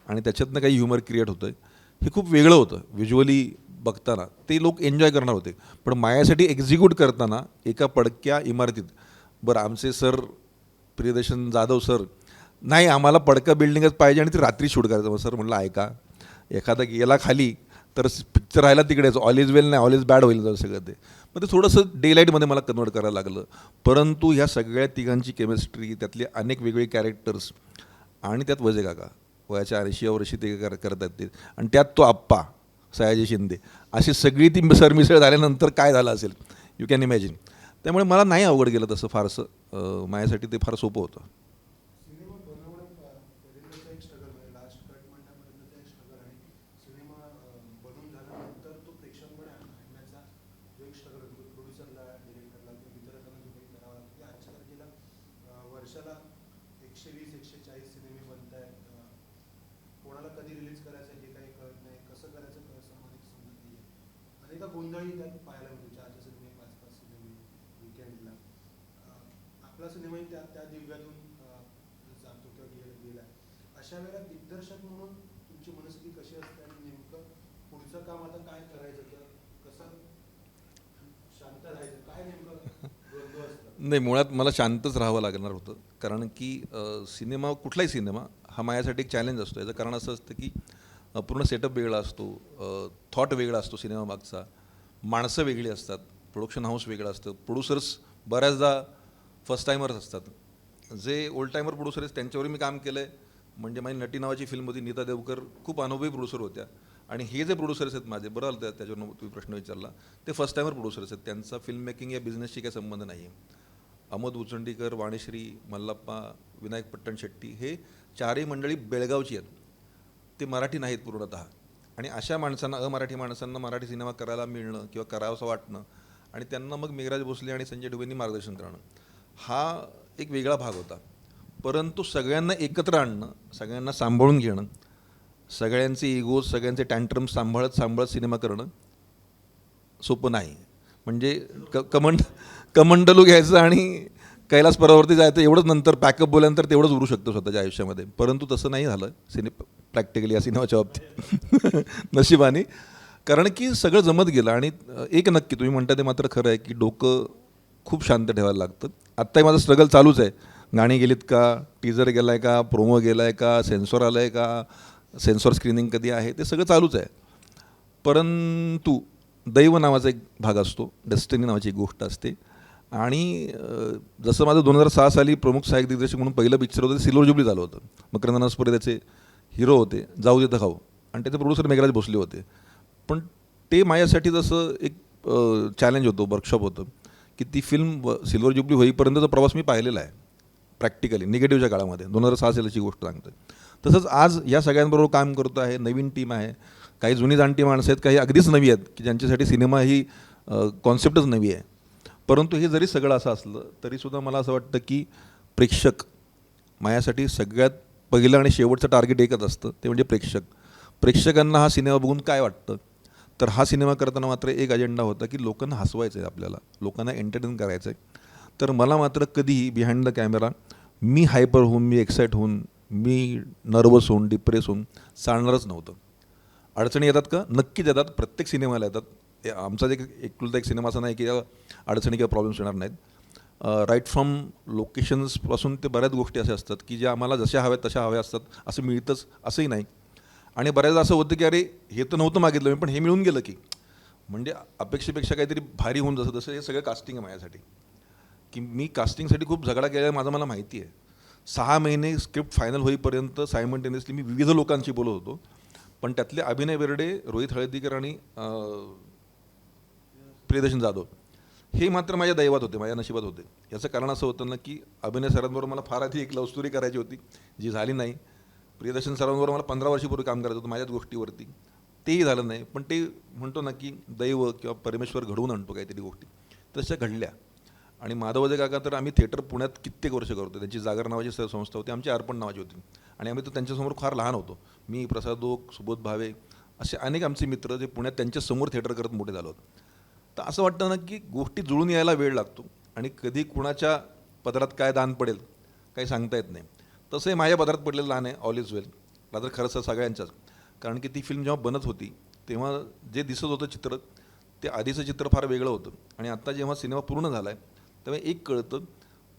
आणि त्याच्यातनं काही ह्युमर क्रिएट होतं आहे, हे खूप वेगळं होतं. व्हिज्युअली बघताना ते लोक एन्जॉय करणार होते, पण माझ्यासाठी एक्झिक्यूट करताना एका पडक्या इमारतीत, बरं आमचे सर प्रियदर्शन जाधव सर, नाही आम्हाला पडकं बिल्डिंगच पाहिजे आणि ते रात्री शूट करायचं. मग सर म्हटलं ऐका, एखादा गेला खाली तर पिक्चर राहिला तिकडेच, ऑल इज वेल नाही ऑल इज बॅड होईल सगळं ते. मग ते थोडंसं डे लाईटमध्ये मला कन्वर्ट करायला लागलं. परंतु ह्या सगळ्या तिघांची केमिस्ट्री, त्यातले अनेक वेगळे कॅरेक्टर्स, आणि त्यात वजे काका वयाच्या 80 वर्षी ते करतात ते, आणि त्यात तो आप्पा सयाजी शिंदे, अशी सगळी ती सरमिसळ झाल्यानंतर काय झालं असेल यू कॅन इमॅजिन. त्यामुळे मला नाही अवघड गेलं तसं फारसं, माझ्यासाठी ते फार सोपं होतं. सिनेमा बनवण्यापर्यंतचा एक स्ट्रगल म्हणजे लास्ट कट म्हणण्यापर्यंतचा एक स्ट्रगल आणि सिनेमा बनवून झाल्यानंतर तो प्रेक्षकांकडे आणण्याचा जो एक स्ट्रगल होतो, प्रोड्युसरला, डिरेक्टरला किंवा वितरकांना जो काही करावा लागतो, की आजच्या तारखेला वर्षाला 120-140 सिनेमे बनत आहेत. कोणाला कधी रिलीज करायचं हे काही कळत नाही, कसं करायचं समजत नाही आहे. अनेकदा गोंधळही त्यात पाहायला मिळतो. 4 सिनेमे, 5 सिनेमे विकेंडला. आपला सिनेमाही त्या दिव्यातून जातो किंवा गेला. अशा वेळेला दिग्दर्शक म्हणून तुमची मनस्थिती कशी असते आणि नेमकं पुढचं काम आता काय करायचं किंवा कसं शांत राहायचं, काय नेमकं द्वंद्व असतं? नाही, मुळात मला शांतच राहावं लागणार होतं, कारण की सिनेमा, कुठलाही सिनेमा हा माझ्यासाठी एक चॅलेंज असतो. याचं कारण असं असतं की पूर्ण सेटअप वेगळा असतो, थॉट वेगळा असतो सिनेमा मागचा, माणसं वेगळी असतात, प्रोडक्शन हाऊस वेगळं असतं, प्रोड्युसर्स बऱ्याचदा फर्स्ट टायमर्स असतात. जे ओल्ड टायमर प्रोड्युसर आहेत त्यांच्यावर मी काम केलं आहे. म्हणजे माझी नटी नावाची फिल्म होती, नीता देवकर खूप अनुभवी प्रोड्युसर होत्या. आणि हे जे प्रोड्युसर्स आहेत माझे, बरं आलं त्याच्यावर तुम्ही प्रश्न विचारला, ते फर्स्ट टायमर प्रोड्युसर्स आहेत. त्यांचा फिल्म मेकिंग या बिझनेसशी काही संबंध नाही आहे. अमोद उचंडीकर, वाणीश्री, मल्लप्पा, विनायक पट्टण शेट्टी, हे चारही मंडळी बेळगावची आहेत. ते मराठी नाहीत पूर्णतः. आणि अशा माणसांना, अमराठी माणसांना मराठी सिनेमा करायला मिळणं किंवा करावंसं वाटणं आणि त्यांना मग मेघराज भोसले आणि संजय डुबेंनी मार्गदर्शन करणं, हा एक वेगळा भाग होता. परंतु सगळ्यांना एकत्र आणणं, सगळ्यांना सांभाळून घेणं, सगळ्यांचे इगोज, सगळ्यांचे टँट्रम्स सांभाळत सिनेमा करणं सोपं नाही. म्हणजे कमंडलू घ्यायचं आणि कैलास पर्वतावरती जायचं एवढंच, नंतर पॅकअप बोलल्यानंतर तेवढंच उरू शकतो स्वतःच्या आयुष्यामध्ये. परंतु तसं नाही झालं प्रॅक्टिकली या सिनेमाच्या बाबतीत नशिबाने. कारण की सगळं जमत गेलं. आणि एक नक्की तुम्ही म्हणता ते मात्र खरं आहे की डोकं खूप शांत ठेवायला लागतं. आत्ताही माझं स्ट्रगल चालूच आहे. गाणी गेलीत का, टीजर गेला आहे का, प्रोमो गेला आहे का, सेन्सॉर आलं आहे का, सेन्सॉर स्क्रीनिंग कधी आहे, ते सगळं चालूच आहे. परंतु दैव नावाचा एक भाग असतो, डेस्टिनी नावाची एक गोष्ट असते. आणि जसं माझं 2006 साली प्रमुख सहाय्यक दिग्दर्शक म्हणून पहिलं पिक्चर होतं, ते सिल्वर जुबली झालं होतं. मकरंद अनासपुरे त्याचे हिरो होते, जाऊ देतं खाऊ, आणि त्याचे प्रोड्युसर मेघराज भोसले होते. पण ते माझ्यासाठी जसं एक चॅलेंज होतं, वर्कशॉप होतं, की ती फिल्म सिल्वर जुबली होईपर्यंतचा प्रवास मी पाहिलेला आहे प्रॅक्टिकली निगेटिव्हच्या काळामध्ये. 2006 सालाची गोष्ट सांगतो. तसंच आज या सगळ्यांबरोबर काम करतो आहे. नवीन टीम आहे, काही जुनी जाणती माणसं आहेत, काही अगदीच नवी आहेत की ज्यांच्यासाठी सिनेमा ही कॉन्सेप्टच नवी आहे. परंतु हे जरी सगळं असं असलं तरीसुद्धा मला असं वाटतं की प्रेक्षक माझ्यासाठी सगळ्यात पहिलं आणि शेवटचं टार्गेट एकच असतं, ते म्हणजे प्रेक्षक. प्रेक्षकांना हा सिनेमा बघून काय वाटतं. तर हा सिनेमा करताना मात्र एक अजेंडा होता की लोकांना हसवायचं आहे, आपल्याला लोकांना एंटरटेन करायचं आहे. तर मला मात्र कधीही behind the camera me hyper होऊन, मी एक्साईट होऊन, मी नर्वस होऊन, डिप्रेस होऊन चालणारच नव्हतं. अडचणी येतात का? नक्कीच येतात, प्रत्येक सिनेमाला येतात. आमचा जे एकुलता एक सिनेमा असा नाही की अडचणी किंवा प्रॉब्लेम्स येणार नाहीत. राईट फ्रॉम लोकेशन्सपासून ते बऱ्याच गोष्टी अशा असतात की ज्या आम्हाला जशा हव्यात तशा हव्या असतात, असं मिळतंच असंही नाही. आणि बऱ्याचदा असं होतं की अरे हे तर नव्हतं मागितलं मी, पण हे मिळून गेलं की, म्हणजे अपेक्षेपेक्षा काहीतरी भारी होऊन जसं तसं हे सगळं कास्टिंग आहे माझ्यासाठी. की मी कास्टिंगसाठी खूप झगडा केला आहे, माझं मला माहिती आहे. 6 महिने स्क्रिप्ट फायनल होईपर्यंत सायमल्टेनियसली मी विविध लोकांशी बोलत होतो. पण त्यातले अभिनय बेर्डे, रोहित हळदीकर आणि प्रियदर्शन जाधव हे मात्र माझ्या दैवात होते, माझ्या नशिबात होते. याचं कारण असं होतं ना की अभिनय सरांबरोबर मला फार आधी एक लव्ह स्टोरी करायची होती, जी झाली नाही. प्रियदर्शन सरांबरोबर मला 15 वर्षापूर्वी काम करायचं होतं माझ्याच गोष्टीवरती, तेही झालं नाही. पण ते म्हणतो ना की दैव किंवा परमेश्वर घडवून आणतो काहीतरी गोष्टी, तशा घडल्या. आणि माधवजे काका तर आम्ही थिएटर पुण्यात कित्येक वर्ष करतो. त्यांची जागर नावाची संस्था होती, आमची अर्पण नावाची होती. आणि आम्ही तर त्यांच्यासमोर फार लहान होतो. मी, प्रसाद ओक, सुबोध भावे असे अनेक आमचे मित्र जे पुण्यात त्यांच्यासमोर थिएटर करत मोठे झालो. तर असं वाटतं ना की गोष्टी जुळून यायला वेळ लागतो आणि कधी कुणाच्या पदरात काय दान पडेल काही सांगता येत नाही. तसंही माझ्या पदरात पडलेलं दान आहे ऑल इज वेल, रादर खरंच सगळ्यांच्याच. कारण की ती फिल्म जेव्हा बनत होती तेव्हा जे दिसत होतं चित्र, ते आधीचं चित्र फार वेगळं होतं. आणि आत्ता जेव्हा सिनेमा पूर्ण झाला आहे तेव्हा एक कळतं,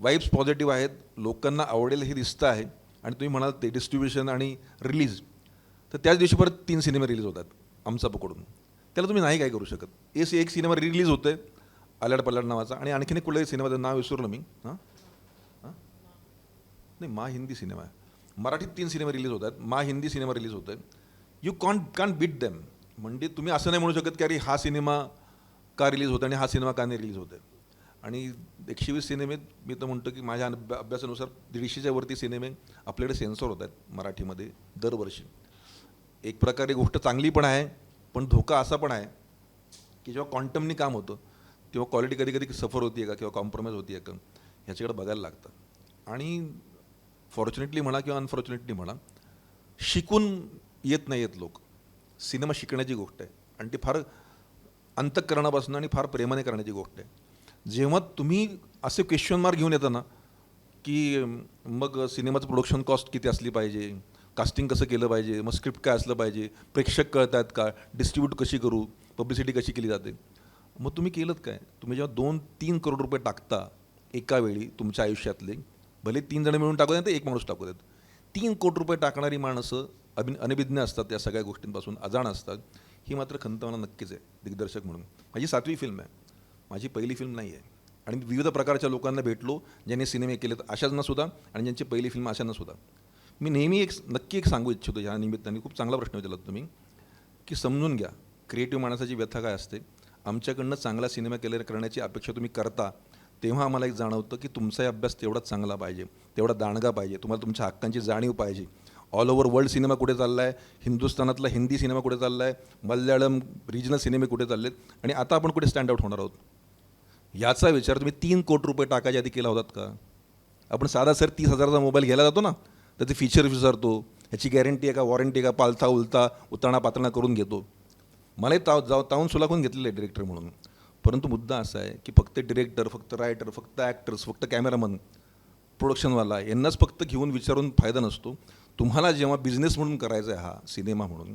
वाईब्स पॉझिटिव्ह आहेत, लोकांना आवडेल हे दिसतं आहे. आणि तुम्ही म्हणाल ते डिस्ट्रीब्युशन आणि रिलीज, तर त्याच दिवशी परत 3 सिनेमे रिलीज होतात आमचा पकडून. त्याला तुम्ही नाही काय करू शकत. एक सिनेमा रिलीज होतं आहे अलाड पलाड नावाचा, आणि आणखीन एक कुठल्याही सिनेमाचं नाव विसरलो मी. नाही, मा हिंदी सिनेमा आहे. मराठीत 3 सिनेमा रिलीज होत आहेत, मा हिंदी सिनेमा रिलीज होत आहे. You can't beat them. म्हणजे तुम्ही असं नाही म्हणू शकत की अरे हा सिनेमा का रिलीज होतो आणि हा सिनेमा का नाही रिलीज होत आहे. आणि 120 सिनेमे मी तर म्हणतो की माझ्या अभ्यासानुसार 150च्या वरती सिनेमे आपल्याकडे सेन्सॉर होत आहेत मराठीमध्ये दरवर्षी. एक प्रकारे गोष्ट चांगली पण आहे, पण धोका असा पण आहे की जेव्हा क्वांटमनी काम होतं तेव्हा क्वालिटी कधी कधी सफर होती आहे का किंवा कॉम्प्रोमाइज होती आहे का ह्याच्याकडे बघायला लागतं. आणि फॉर्च्युनेटली म्हणा किंवा अनफॉर्च्युनेटली म्हणा, शिकून येत नाही आहेत लोक. सिनेमा शिकण्याची गोष्ट आहे आणि ती फार अंतःकरणापासून आणि फार प्रेमाने करण्याची गोष्ट आहे. जेव्हा तुम्ही असे क्वेश्चन मार्क घेऊन येता ना की मग सिनेमाचं प्रोडक्शन कॉस्ट किती असली पाहिजे, कास्टिंग कसं केलं पाहिजे, मग स्क्रिप्ट काय असलं पाहिजे, प्रेक्षक कळत आहेत का, डिस्ट्रीब्यूट कशी करू, पब्लिसिटी कशी केली जाते. मग तुम्ही केलं काय? तुम्ही जेव्हा 2-3 करोड रुपये टाकता एका वेळी तुमच्या आयुष्यातले, भले 3 जण मिळून टाकू देत, 1 माणूस टाकू देत, 3 कोटी रुपये टाकणारी माणसं अनभिज्ञ असतात, या सगळ्या गोष्टींपासून अजाण असतात. ही मात्र खंत मला नक्कीच आहे दिग्दर्शक म्हणून. माझी 7वी फिल्म आहे, माझी पहिली फिल्म नाही आहे. आणि मी विविध प्रकारच्या लोकांना भेटलो ज्यांनी सिनेमे केलेत अशांना सुद्धा आणि ज्यांची पहिली फिल्म अशांना सुद्धा. मी नेहमी नक्की एक सांगू इच्छितो या निमित्ताने, खूप चांगला प्रश्न विचारलात तुम्ही, की समजून घ्या क्रिएटिव्ह माणसाची व्यथा काय असते. आमच्याकडनं चांगला सिनेमा करण्याची अपेक्षा तुम्ही करता तेव्हा आम्हाला एक जाणवतं की तुमचाही अभ्यास तेवढाच चांगला पाहिजे, तेवढा दांडगा पाहिजे, तुम्हाला तुमच्या हक्कांची जाणीव पाहिजे. ऑल ओव्हर वर्ल्ड सिनेमा कुठे चालला आहे, हिंदुस्थानातला हिंदी सिनेमा कुठे चालला आहे, मल्याळम रिजनल सिनेमे कुठे चालले आहेत, आणि आता आपण कुठे स्टँड आउट होणार आहोत. याचा विचार तुम्ही 3 कोटी रुपये टाकायच्या आधी केला होतात का? आपण साधा सर 30,000चा मोबाईल घ्यायला जातो ना, तर ते फीचर विचारतो, ह्याची गॅरंटी आहे का, वॉरंटी आहे का, पालथा उलता उताणा पातळा करून घेतो. मलाही तावून सुलाखून घेतलेलं आहे डिरेक्टर म्हणून. परंतु मुद्दा असा आहे की फक्त डिरेक्टर, फक्त रायटर, फक्त ॲक्टर्स, फक्त कॅमेरामन, प्रोडक्शनवाला यांनाच फक्त घेऊन विचारून फायदा नसतो. तुम्हाला जेव्हा बिझनेस म्हणून करायचा आहे हा सिनेमा म्हणून,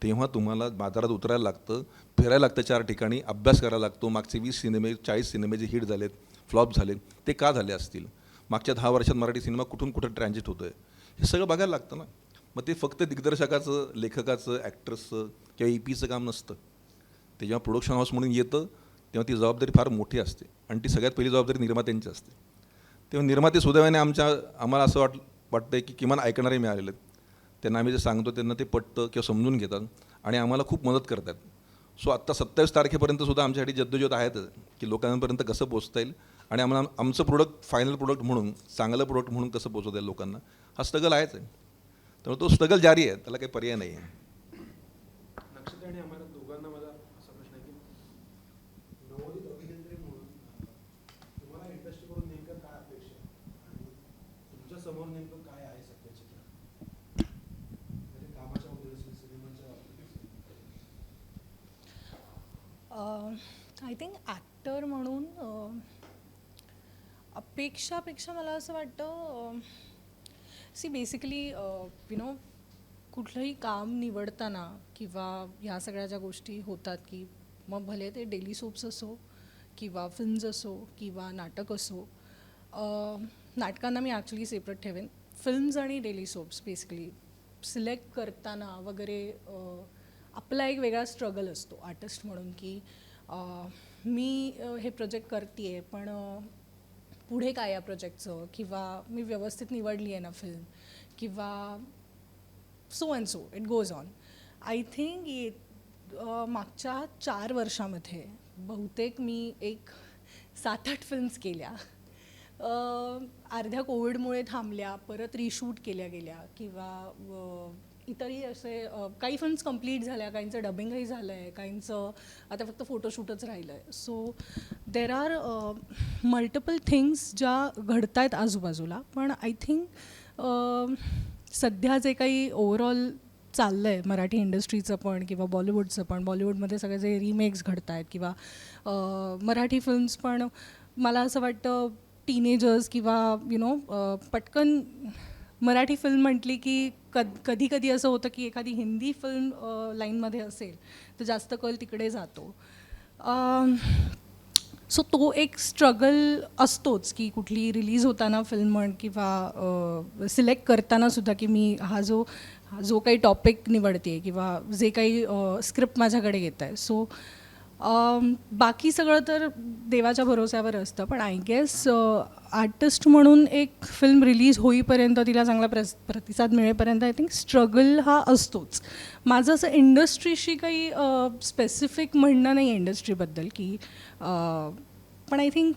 तेव्हा तुम्हाला बाजारात उतरायला लागतं, फिरायला लागतं 4 ठिकाणी, अभ्यास करायला लागतो. मागचे 20 सिनेमे 40 सिनेमे जे हिट झालेत, फ्लॉप झाले, ते का झाले असतील? मागच्या 10 वर्षात मराठी सिनेमा कुठून कुठं ट्रॅन्झिट होतो आहे, हे सगळं बघायला लागतं ना. मग ते फक्त दिग्दर्शकाचं, लेखकाचं, ॲक्टर्सचं किंवा EPचं काम नसतं. ते जेव्हा प्रोडक्शन हाऊस म्हणून येतं तेव्हा ती जबाबदारी फार मोठी असते आणि ती सगळ्यात पहिली जबाबदारी निर्मात्यांची असते. तेव्हा निर्माते सुदैवाने आम्हाला असं वाटतं की किमान ऐकणारे मिळालेले आहेत. त्यांना आम्ही जे सांगतो त्यांना ते पटतं किंवा समजून घेतात आणि आम्हाला खूप मदत करतात. सो आत्ता 27 तारखेपर्यंत सुद्धा आमच्यासाठी जद्दोजहद आहेतच की लोकांपर्यंत कसं पोचता येईल आणि आम्हाला आमचं प्रोडक्ट फायनल प्रोडक्ट म्हणून, चांगलं प्रोडक्ट म्हणून कसं पोचवता येईल लोकांना, हा स्ट्रगल आहेच आहे. त्यामुळे तो स्ट्रगल जारी आहे, त्याला काही पर्याय नाही आहे. नक्षत्र आणि आम्हाला दोघांना माझा असा प्रश्न आहे की नवोदित अभिनेत्री म्हणून तुम्हाला इंडस्ट्रीकडून नेमकं काय अपेक्षा आहे आणि तुमच्या समोर नेमकं काय आहे सध्या चित्र, म्हणजे कामाच्या बाबतीत असेल, सिनेमाच्या बाबतीत असेल. आय थिंक ॲक्टर म्हणून अपेक्षापेक्षा मला असं वाटतं बेसिकली कुठलंही काम निवडताना किंवा ह्या सगळ्या ज्या गोष्टी होतात की मग भले ते डेली सोप्स असो किंवा फिल्म्स असो किंवा नाटक असो, नाटकांना मी ॲक्च्युली सेपरेट ठेवेन. फिल्म्स आणि डेली सोप्स बेसिकली सिलेक्ट करताना वगैरे आपला एक वेगळा स्ट्रगल असतो आर्टिस्ट म्हणून की मी हे प्रोजेक्ट करते आहे पण पुढे काय या प्रोजेक्टचं, किंवा मी व्यवस्थित निवडली आहे ना फिल्म, किंवा so and so it goes on. I think मागच्या 4 वर्षामध्ये बहुतेक मी एक 7-8 फिल्म्स केल्या. अर्ध्या कोविडमुळे थांबल्या, परत रिशूट केल्या गेल्या, किंवा इतरही असे काही फिल्म्स कंप्लीट झाल्या, काहींचं डबिंगही झालं आहे, काहींचं आता फक्त फोटोशूटच राहिलं आहे. So there are multiple things ज्या घडत आहेत आजूबाजूला. पण आय थिंक सध्या जे काही ओव्हरऑल चाललं आहे मराठी इंडस्ट्रीचं पण किंवा बॉलिवूडचं पण, बॉलिवूडमध्ये सगळे जे रिमेक्स घडत आहेत किंवा मराठी फिल्म्स पण, मला असं वाटतं टीनेजर्स किंवा पटकन मराठी फिल्म म्हटली की कधी कधी असं होतं की एखादी हिंदी फिल्म लाईनमध्ये असेल तर जास्त कल तिकडे जातो. सो तो एक स्ट्रगल असतोच की कुठली रिलीज होताना फिल्म म्हण किंवा सिलेक्ट करताना सुद्धा की मी हा जो काही टॉपिक निवडते किंवा जे काही स्क्रिप्ट माझ्याकडे येत आहे. सो बाकी सगळं तर देवाच्या भरोश्यावर असतं. पण आय गेस आर्टिस्ट म्हणून एक फिल्म रिलीज होईपर्यंत, तिला चांगला प्रतिसाद मिळेपर्यंत आय थिंक स्ट्रगल हा असतोच. माझं असं इंडस्ट्रीशी काही स्पेसिफिक म्हणणं नाही आहे इंडस्ट्रीबद्दल की, पण आय थिंक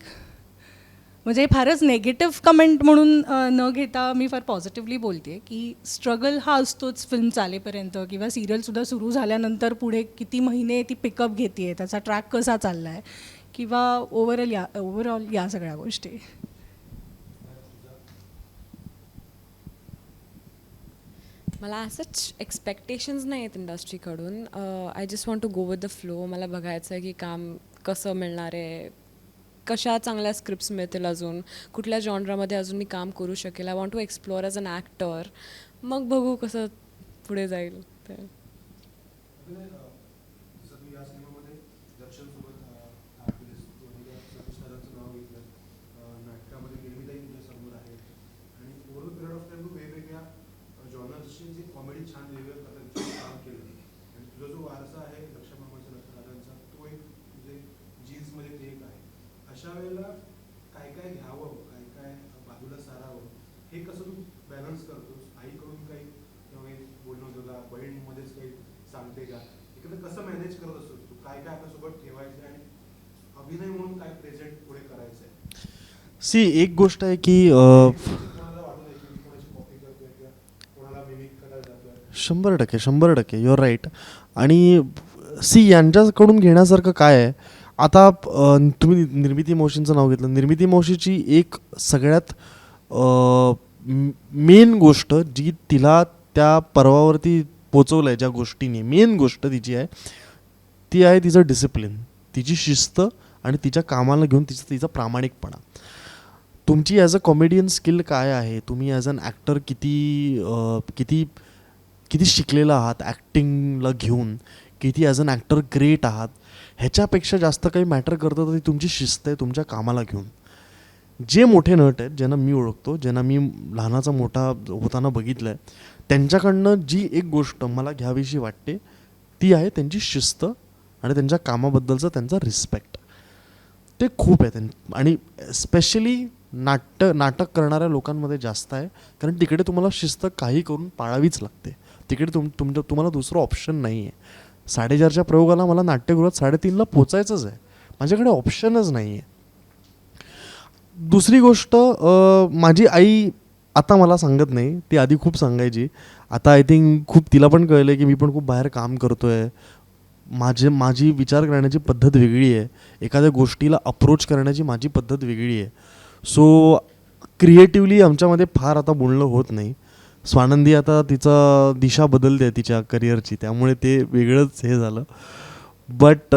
म्हणजे फारच नेगेटिव्ह कमेंट म्हणून न घेता मी फार पॉझिटिव्हली बोलते की स्ट्रगल हा असतोच फिल्म चालेपर्यंत, किंवा सिरियलसुद्धा सुरू झाल्यानंतर पुढे किती महिने ती पिकअप घेते आहे, त्याचा ट्रॅक कसा चालला आहे, किंवा ओव्हरऑल या सगळ्या गोष्टी. मला असंच एक्सपेक्टेशन्स नाही आहेत इंडस्ट्रीकडून. I just want to go with the flow. मला बघायचं आहे की काम कसं मिळणार आहे, कशा चांगल्या स्क्रिप्ट्स मिळतील, अजून कुठल्या जॉनरामध्ये अजून मी काम करू शकेल. I want to explore as an actor. मग बघू कसं पुढे जाईल. तर या सिनेमामध्ये दर्शनसोबत सतीशदादांचं नाव घेतलं, नाटकामध्ये निर्मिताई तुझ्या समोर आहे आणि over the period of time तू वेगवेगळ्या जॉनर्सची जी कॉमेडी छान वेगवेगळ्या प्रकारचं काम केलं आणि तुझा जो वारसा आहे लक्ष्मण दादांचा, तो एक म्हणजे जीन्समध्ये ते एक आहे. अशा वेळेला काय काय घ्यावं, काय काय बाजूला सारावं, हे कसं तू बॅलन्स करतोस? आईकडून काही बोलणं होतं का, बहीणमध्येच काही सांगते का, इकडे कसं मॅनेज करत असतोस तू? काय काय आपल्यासोबत ठेवायचं आणि अभिनय म्हणून काय प्रेझेंट पुढे करायचं आहे? एक गोष्ट आहे की कोणाला वाटत आहे की कोणाची कॉपी करतोय किंवा कोणाला मिमिक करायला जातोय? 100% युअर राईट. आणि यांच्याकडून घेण्यासारखं काय आहे, आता तुम्ही निर्मिती मावशींचं नाव घेतलं. निर्मिती मावशीची एक सगळ्यात मेन गोष्ट जी तिला त्या पर्वावरती पोचवलं आहे, ज्या गोष्टीने मेन गोष्ट तिची आहे ती आहे तिचं डिसिप्लिन, तिची शिस्त आणि तिच्या कामाला घेऊन तिचा प्रामाणिकपणा. तुमची ॲज अ कॉमेडियन स्किल काय आहे, तुम्ही ॲज अन ॲक्टर किती किती शिकलेला आहात ॲक्टिंगला घेऊन, किती ॲज अन ॲक्टर ग्रेट आहात, ह्याच्यापेक्षा जास्त काही मॅटर करतं तर ती तुमची शिस्त आहे तुमच्या कामाला घेऊन. जे मोठे नट आहेत ज्यांना मी ओळखतो, ज्यांना मी लहानाचा मोठा होताना बघितलं आहे, त्यांच्याकडनं जी एक गोष्ट मला घ्यावीशी वाटते ती आहे त्यांची शिस्त आणि त्यांच्या कामाबद्दलचा त्यांचा रिस्पेक्ट. ते खूप आहे आणि स्पेशली नाटक करणाऱ्या लोकांमध्ये जास्त आहे, कारण तिकडे तुम्हाला शिस्त काही करून पाळावीच लागते. तिकडे तुम्हाला दुसरं ऑप्शन नाही आहे. 4:30च्या प्रयोगाला मला नाट्यगृहात 3:30ला पोचायचंच आहे, माझ्याकडे ऑप्शनच नाही आहे. दुसरी गोष्ट, माझी आई आता मला सांगत नाही, ती आधी खूप सांगायची. आता आय थिंक खूप तिला पण कळलं की मी पण खूप बाहेर काम करतो आहे. माझी विचार करण्याची पद्धत वेगळी आहे, एखाद्या गोष्टीला अप्रोच करण्याची माझी पद्धत वेगळी आहे. सो क्रिएटिव्हली आमच्यामध्ये फार आता बोलणं होत नाही. स्वानंदी आता तिचा दिशा बदलते तिच्या करिअरची, त्यामुळे ते वेगळंच हे झालं. बट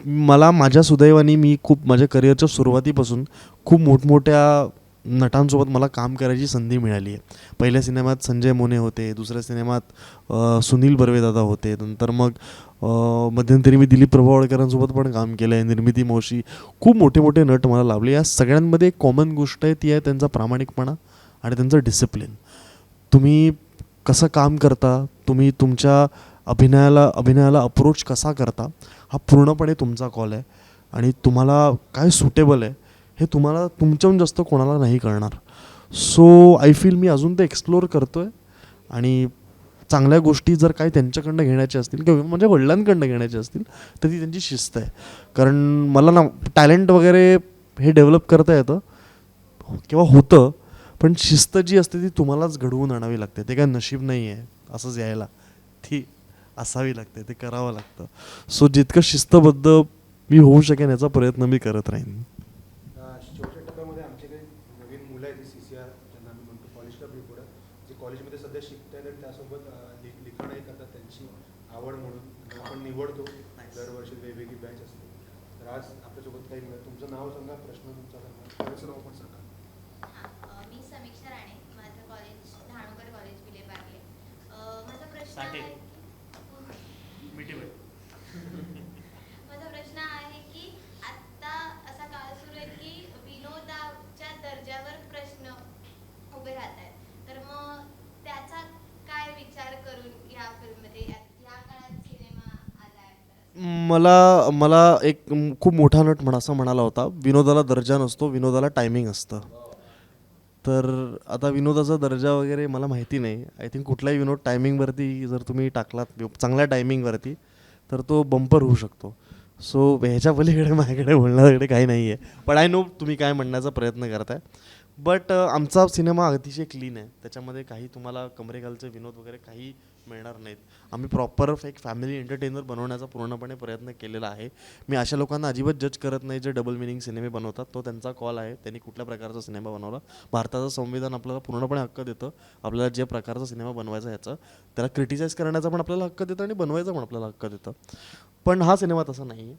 मला माझ्या सुदैवाने मी खूप माझ्या करिअरच्या सुरुवातीपासून खूप मोठमोठ्या नटांसोबत मला काम करायची संधी मिळाली आहे. पहिल्या सिनेमात संजय मोने होते, दुसऱ्या सिनेमात सुनील बर्वेदादा होते, नंतर मग मध्यंतरी मी दिलीप प्रभावळकरांसोबत पण काम केलं आहे, निर्मिती मावशी, खूप मोठे मोठे नट मला लाभले. या सगळ्यांमध्ये एक कॉमन गोष्ट आहे, ती आहे त्यांचा प्रामाणिकपणा आणि त्यांचं डिसिप्लिन. तुम्ही कसं काम करता, तुम्ही तुमच्या अभिनयाला अप्रोच कसा करता, हा पूर्णपणे तुमचा कॉल आहे. आणि तुम्हाला काय सुटेबल आहे हे तुम्हाला तुमच्याहून जास्त कोणाला नाही कळणार. सो आय फील मी अजून ते एक्सप्लोअर करतो आहे. आणि चांगल्या गोष्टी जर काही त्यांच्याकडनं घेण्याच्या असतील किंवा माझ्या वडिलांकडनं घेण्याच्या असतील तर ती त्यांची शिस्त आहे. कारण मला ना टॅलेंट वगैरे हे डेव्हलप करता येतं किंवा होतं, पण शिस्त जी असते ती तुम्हालाच घडवून आणावी लागते. ते काय नशीब नाही आहे असंच यायला, ती असावी लागते, ते करावं लागतं. सो जितकं शिस्तबद्ध मी होऊ शकेन याचा प्रयत्न मी करत राहीन. शेवटच्या टप्प्यामध्ये आमच्याकडे नवीन मुलं आहेत, CCR ज्यांना आम्ही म्हणतो, कॉलेज क्लब रिपोर्टर, जे कॉलेजमध्ये सध्या शिकत आहेत आणि त्यासोबत लिखाणही करतात. त्यांची आवड म्हणून आपण निवडतो दरवर्षी वेगवेगळी बॅच असते. तर आज आपल्यासोबत काही मिळत. तुमचं नाव सांगा, प्रश्न तुमचा सांगा, कॉलेजचं नाव पण सांगा. मी समीक्षा राणे, माझं कॉलेज धाणोकर कॉलेज विलेपार्ले. माझा प्रश्न आहे माझा प्रश्न आहे की आत्ता असा काळ सुरू आहे की विनोदाच्या दर्जावर प्रश्न उभे राहत आहेत. तर मग त्याचा काय विचार करून या फिल्ममध्ये या काळात सिनेमा आला आहे? मला एक खूप मोठा नट असं म्हणाला होता, विनोदाला दर्जा नसतो, विनोदाला टायमिंग असतं. तर आता विनोदाचा दर्जा वगैरे मला माहिती नाही. आय थिंक कुठलाही विनोद टायमिंगवरती जर तुम्ही टाकलात चांगल्या टायमिंगवरती तर तो बंपर होऊ शकतो. सो ह्याच्या पलीकडे माझ्याकडे बोलण्याकडे काही नाही आहे. पण आय नो तुम्ही काय म्हणण्याचा प्रयत्न करताय. बट आमचा सिनेमा अतिशय क्लीन आहे, त्याच्यामध्ये काही तुम्हाला कमरेखालचे विनोद वगैरे काही मिळणार नाहीत. आम्ही प्रॉपर एक फॅमिली एंटरटेनर बनवण्याचा पूर्णपणे प्रयत्न केलेला आहे. मी अशा लोकांना अजिबात जज करत नाही जे डबल मिनिंग सिनेमे बनवतात. तो त्यांचा कॉल आहे, त्यांनी कुठल्या प्रकारचा सिनेमा बनवला. भारताचं संविधान आपल्याला पूर्णपणे हक्क देतं आपल्याला जे प्रकारचा सिनेमा बनवायचा ह्याचा, त्याला क्रिटिसाइज करण्याचा पण आपल्याला हक्क देतं आणि बनवायचा पण आपल्याला हक्क देतं. पण हा सिनेमा तसा नाही आहे.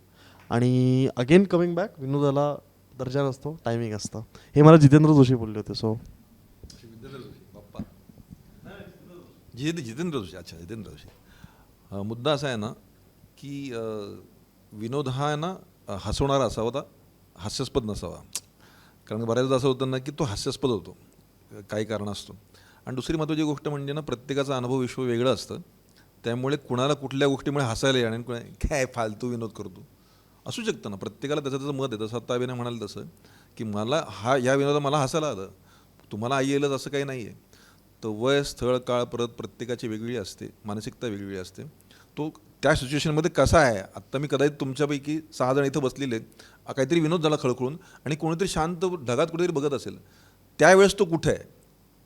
आणि अगेन कमिंग बॅक, विनोदाला दर्जा नसतो, टायमिंग असतं. हे मला जितेंद्र जोशी बोलले होते. सो जितेंद्र जोशी बाप्पा जितेंद्र जोशी अच्छा जितेंद्र जोशी. मुद्दा असा आहे ना की विनोद हा आहे ना हसवणारा असावा, हास्यास्पद नसावा. कारण बऱ्याचदा असं होतं ना की तो हास्यास्पद होतो काही कारण असतो. आणि दुसरी महत्त्वाची गोष्ट म्हणजे ना प्रत्येकाचा अनुभव विश्व वेगळं असतं. त्यामुळे कुणाला कुठल्या गोष्टीमुळे हसायला येईल आणि काय फालतू विनोद करतो असू शकतं ना. प्रत्येकाला त्याचं त्याचं मत आहे. तसं आत्ता अभिनय म्हणाल तसं की मला या विनोदा मला हसायला आलं, तुम्हाला आई येईलच असं काही नाही आहे. तर वय, स्थळ, काळ परत प्रत्येकाची वेगळी असते, मानसिकता वेगळी असते. तो त्या सिच्युएशनमध्ये कसा आहे. आत्ता मी कदाचित तुमच्यापैकी 6 जण इथं बसलेले आहेत, काहीतरी विनोद झाला खळखळून आणि कोणीतरी शांत ढगात कुठेतरी बघत असेल, त्यावेळेस तो कुठे आहे